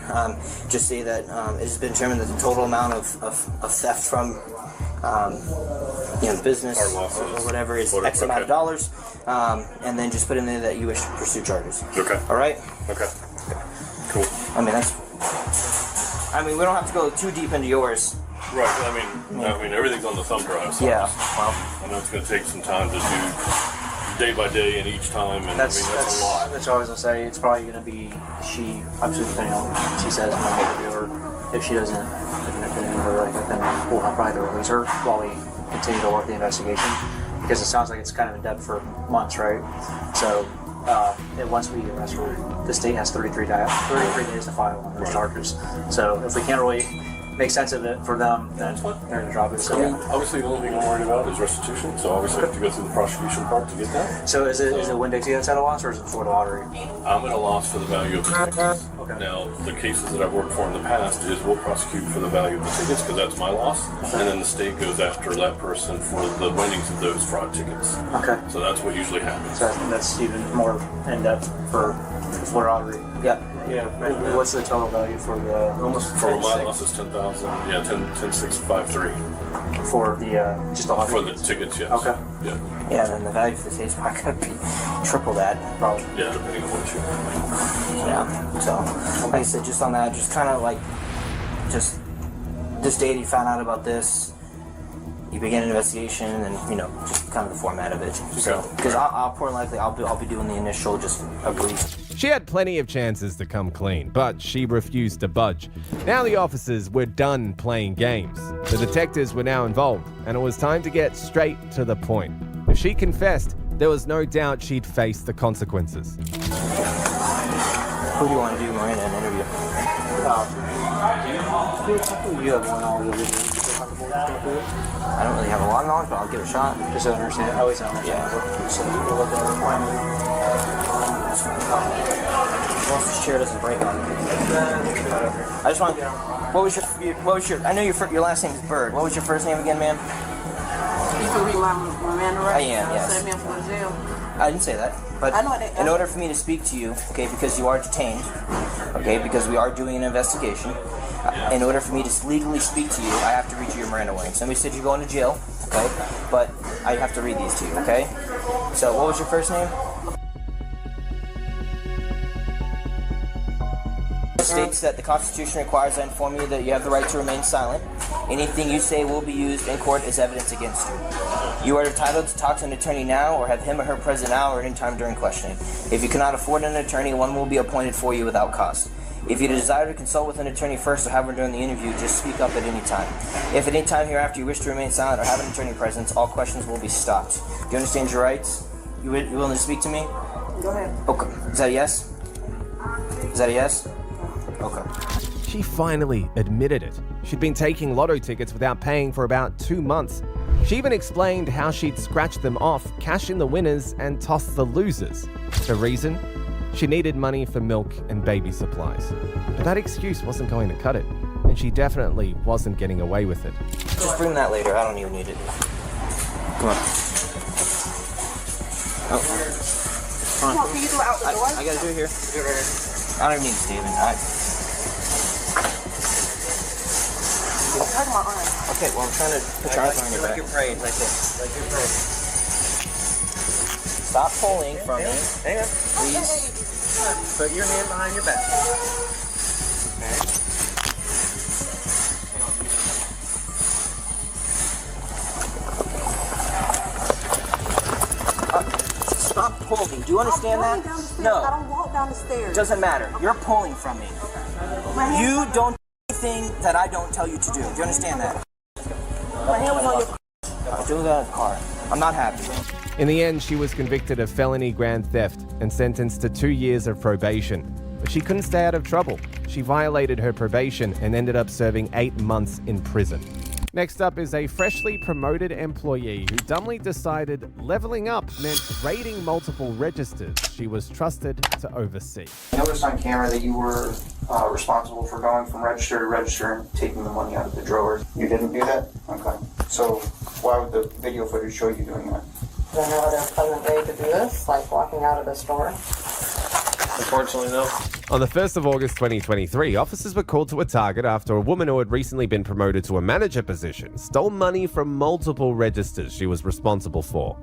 Just say that it has been determined that the total amount of theft from business or whatever is X amount of dollars, and then just put in there that you wish to pursue charges. Okay. All right. Okay. Cool. I mean, we don't have to go too deep into yours. Right. I mean, everything's on the thumb drive. So yeah. Well, I know it's going to take some time to do day by day and each time, and that's a lot. That's what I was going to say. It's probably going to be obviously depending on what she says when I interview her. If she doesn't, then we'll probably have to release her while we continue to work the investigation, because it sounds like it's kind of in depth for months, right? So once we arrest her, the state has 33 days to file on those charges. So if we can't really make sense of it for them, then they're going to drop it. So, obviously, the only thing I'm worried about is restitution, so obviously I have to go through the prosecution part to get that. So is it Winn-Dixie that's at a loss, or is it Florida Lottery? I'm at a loss for the value of the tickets. Okay. Now, the cases that I've worked for in the past is we'll prosecute for the value of the tickets because that's my loss, and then the state goes after that person for the winnings of those fraud tickets. Okay. So that's what usually happens. So that's even more in depth for the Florida Lottery. Yeah. Yeah. What's the total value for the For my loss is 10,000. Yeah, 10,653. For the just the lottery? For the tickets, yes. Okay. Yeah. Yeah, then the value for the state's probably going to be triple that, probably. Yeah, depending on what you. Yeah. So, like I said, just on that, just kind of like, just this date you found out about this. You begin an investigation, and just kind of the format of it. So, because I'll more likely I'll be doing the initial, just a brief. She had plenty of chances to come clean, but she refused to budge. Now the officers were done playing games. The detectives were now involved, and it was time to get straight to the point. If she confessed, there was no doubt she'd face the consequences. Who do you want to do Miranda an interview? You have one all the videos. I don't really have a lot of knowledge, but I'll give it a shot. Just to understand how we sound. Yeah. Some people look at it blindly. As long as this chair doesn't break on me. I just want. What was your? I know your last name is Bird. What was your first name again, ma'am? You can read my man, right? I am, yes. Send me up for jail. I didn't say that. But I know that. in order for me to speak to you, okay, because you are detained, okay, because we are doing an investigation, in order for me to legally speak to you, I have to read you your Miranda warnings. Somebody said you're going to jail, okay, but I have to read these to you, okay? So what was your first name? It states that the Constitution requires I inform you that you have the right to remain silent. Anything you say will be used in court as evidence against you. You are entitled to talk to an attorney now or have him or her present now or any time during questioning. If you cannot afford an attorney, one will be appointed for you without cost. If you desire to consult with an attorney first or have one during the interview, just speak up at any time. If at any time hereafter you wish to remain silent or have an attorney present, all questions will be stopped. Do you understand your rights? You willing to speak to me? Go ahead. Okay. Is that a yes? Is that a yes? Okay. She finally admitted it. She'd been taking lotto tickets without paying for about 2 months. She even explained how she'd scratched them off, cash in the winners, and toss the losers. The reason? She needed money for milk and baby supplies. But that excuse wasn't going to cut it, and she definitely wasn't getting away with it. Just bring that later. I don't even need it. Come on. Oh. Come on. Can you do it out the door? I gotta do it here. Do it right here. I don't even need Steven. Okay, well, I'm trying to put your arms on your back. Like you're praying, like this. Like you're praying. Stop pulling from me. Hang on. Please. Put your hand behind your back. Stop pulling. Do you understand that? No. I don't walk down the stairs. Doesn't matter. You're pulling from me. You don't do anything that I don't tell you to do. Do you understand that? My hand was on your... Do that in the car. I'm not happy. In the end, she was convicted of felony grand theft and sentenced to 2 years of probation. But she couldn't stay out of trouble. She violated her probation and ended up serving 8 months in prison. Next up is a freshly promoted employee who dumbly decided leveling up meant raiding multiple registers she was trusted to oversee. I noticed on camera that you were responsible for going from register to register and taking the money out of the drawers. You didn't do that? Okay. So why would the video footage show you doing that? Do I know other pleasant way to do this, like walking out of the store? Unfortunately, no. On the 1st of August 2023, officers were called to a target after a woman who had recently been promoted to a manager position stole money from multiple registers she was responsible for.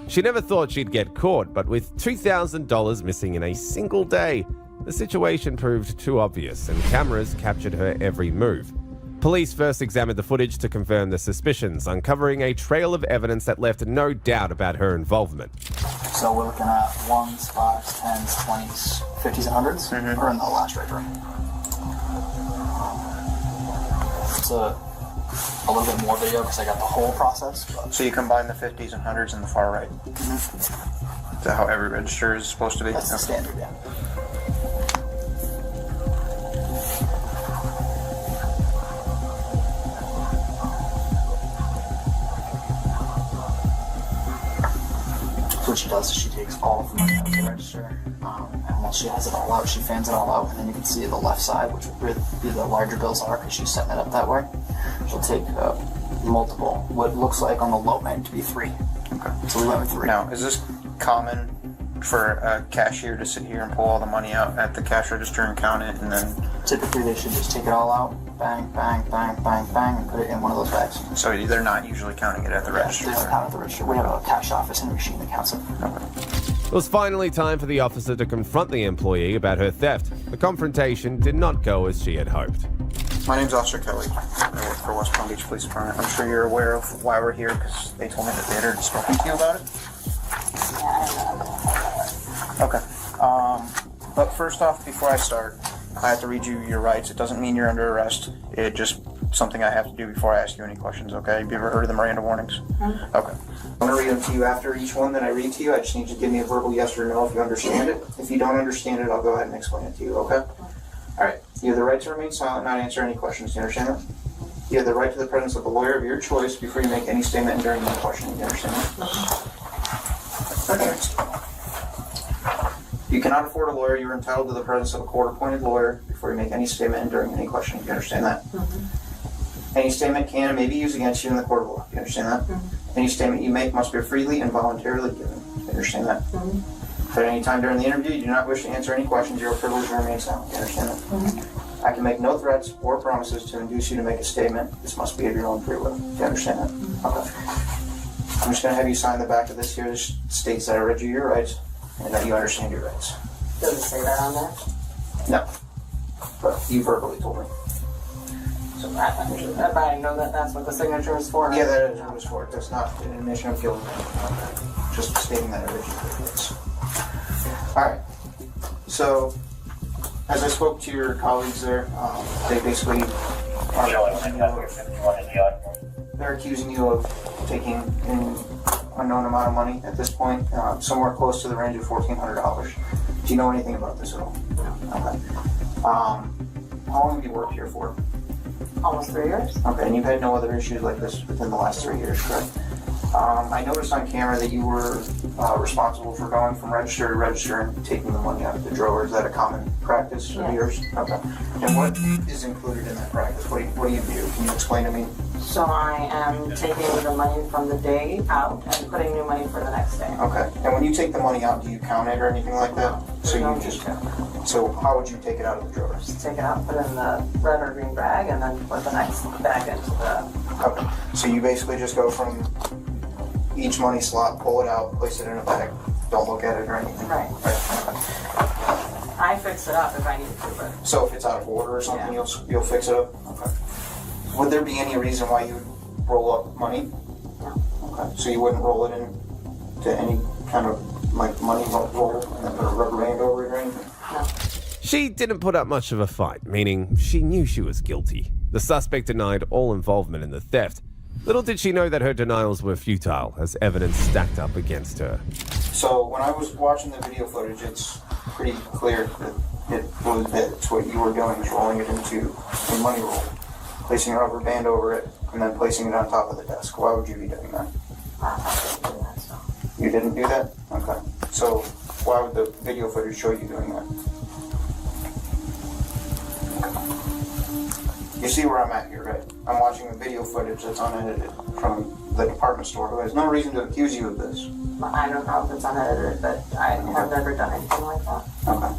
She never thought she'd get caught, but with $2,000 missing in a single day, the situation proved too obvious and cameras captured her every move. Police first examined the footage to confirm the suspicions, uncovering a trail of evidence that left no doubt about her involvement. So we're looking at 1s, 5s, 10s, 20s, 50s, and 100s, or in the last right room. It's a little bit more video because I got the whole process. But... So you combine the 50s and 100s in the far right? Is that how every register is supposed to be? That's the standard, yeah. What she does is she takes all of the money out of the register, and once she has it all out, she fans it all out, and then you can see the left side, which would be the larger bills are, because she's setting it up that way. She'll take multiple, what looks like on the low end to be 3. Okay. So we went with 3. Now, is this common for a cashier to sit here and pull all the money out at the cash register and count it, and then... Typically, they should just take it all out, bang, bang, bang, bang, bang, and put it in one of those bags. So they're not usually counting it at the register? They don't count at the register. We have a cash office and a machine that counts it. Okay. It was finally time for the officer to confront the employee about her theft. The confrontation did not go as she had hoped. My name's Officer Kelly. I work for West Palm Beach Police Department. I'm sure you're aware of why we're here, because they told me that they had already spoken to you about it. Okay. But first off, before I start, I have to read you your rights. It doesn't mean you're under arrest. It's just something I have to do before I ask you any questions, okay? Have you ever heard of the Miranda warnings? Mm-hmm. Okay. I'm going to read them to you after each one that I read to you. I just need you to give me a verbal yes or no if you understand it. If you don't understand it, I'll go ahead and explain it to you, okay? All right. You have the right to remain silent and not answer any questions. Do you understand that? You have the right to the presence of a lawyer of your choice before you make any statement during any questioning. You understand that? You cannot afford a lawyer. You are entitled to the presence of a court-appointed lawyer before you make any statement during any questioning. You understand that? Any statement can and may be used against you in the court of law. You understand that? Any statement you make must be freely and voluntarily given. You understand that? If at any time during the interview you do not wish to answer any questions, you are privileged to remain silent. You understand that? I can make no threats or promises to induce you to make a statement. This must be of your own free will. Do you understand that? Okay. I'm just going to have you sign the back of this here. This states that I read you your rights and that you understand your rights. Does it say that on there? No. But you verbally told me. So I know that that's what the signature is for. Yeah, that is what it's for. That's not an admission of guilt. Just stating that I read you your rights. Alright. So, as I spoke to your colleagues there, they basically they're accusing you of taking an unknown amount of money at this point, somewhere close to the range of $1,400. Do you know anything about this at all? No. Okay. How long have you worked here for? Almost 3 years. Okay, and you've had no other issues like this within the last 3 years, correct? I noticed on camera that you were responsible for going from register to register and taking the money out of the drawer. Is that a common practice of yours? Okay. And what is included in that practice? What do you do? Can you explain to me? So I am taking the money from the day out and putting new money for the next day. Okay. And when you take the money out, do you count it or anything like that? So you just. So how would you take it out of the drawer? Just take it out, put it in the red or green bag, and then put the next bag into the. Okay. So you basically just go from each money slot, pull it out, place it in a bag. Don't look at it or anything. Right. I fix it up if I need to, but. So if it's out of order or something, you'll fix it up. Okay. Would there be any reason why you would roll up money? No. Okay. So you wouldn't roll it into any kind of like money roll and then put a rubber band over it or anything? No. She didn't put up much of a fight, meaning she knew she was guilty. The suspect denied all involvement in the theft. Little did she know that her denials were futile, as evidence stacked up against her. So when I was watching the video footage, it's pretty clear that it's what you were doing, is rolling it into a money roll, placing a rubber band over it, and then placing it on top of the desk. Why would you be doing that? You didn't do that? Okay. So why would the video footage show you doing that? You see where I'm at here, right? I'm watching the video footage that's unedited from the department store who has no reason to accuse you of this. I don't know if it's unedited, but I have never done anything like that. Okay.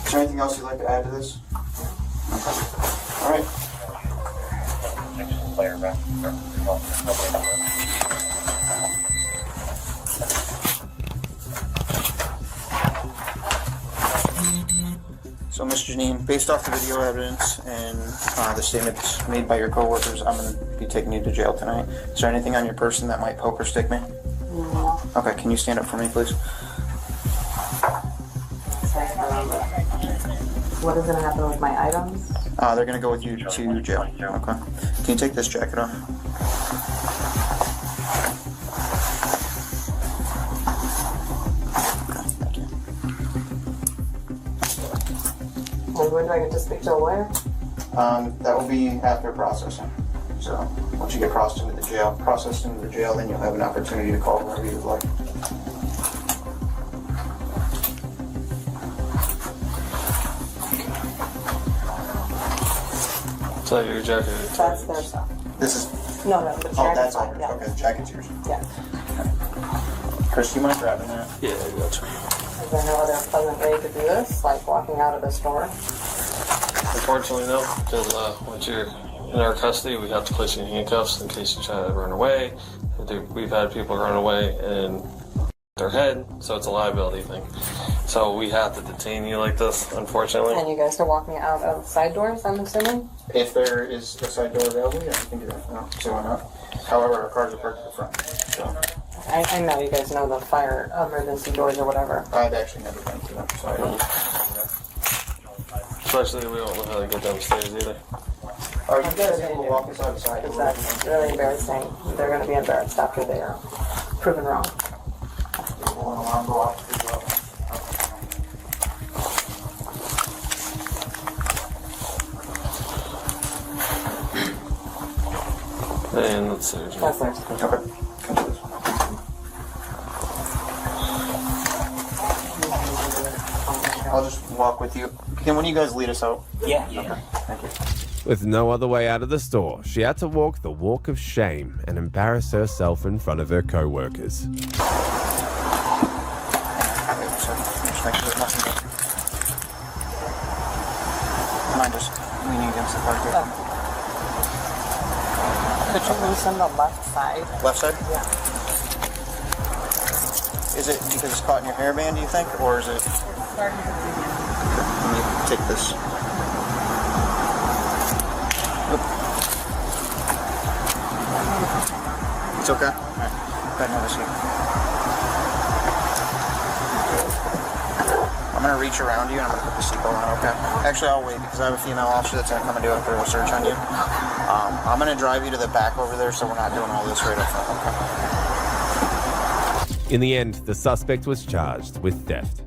Is there anything else you'd like to add to this? Okay. All right. So, Ms. Janine, based off the video evidence and the statements made by your coworkers, I'm going to be taking you to jail tonight. Is there anything on your person that might poke or stick me? No. Okay, can you stand up for me, please? What is going to happen with my items? They're going to go with you to jail. Okay. Can you take this jacket off? And when do I get to speak to a lawyer? That will be after processing. So once you get processed into the jail, then you'll have an opportunity to call whenever you would like. Is that your jacket? That's their stuff. This is. No, the jacket's that's fine, all. yeah. Okay, the jacket's yours. Yeah. Chris, do you mind grabbing that? Yeah, I got you. Is there no other pleasant way to do this, like walking out of the store? Unfortunately, no, because once you're in our custody, we have to place you in handcuffs in case you try to run away. We've had people run away and their head, so it's a liability thing. So we have to detain you like this, unfortunately. And you guys can walk me out of side doors, I'm assuming? If there is a side door available, yeah, you can do that. No, so why not? However, our cars are parked at the front. So. I know you guys know the fire emergency doors or whatever. I've actually never been to them, so I don't. Especially we don't know how to get downstairs either. Are you guys able to walk us outside? Because that's really embarrassing. They're going to be embarrassed after they are proven wrong. upstairs. Upstairs. Okay. I'll just walk with you. Can one of you guys lead us out? Yeah. Okay. Thank you. With no other way out of the store, she had to walk the walk of shame and embarrass herself in front of her co-workers. Just make sure there's nothing there. Mind just leaning against the car here. Could you loosen the left side? Left side? Yeah. Is it because it's caught in your hairband, do you think? Or is it... Let me take this. It's okay? Alright. Go ahead and have a seat. I'm going to reach around you and I'm going to put the seatbelt on, okay? Actually, I'll wait because I have a female officer that's going to come and do a thorough search on you. I'm going to drive you to the back over there so we're not doing all this right up front, okay? In the end, the suspect was charged with theft.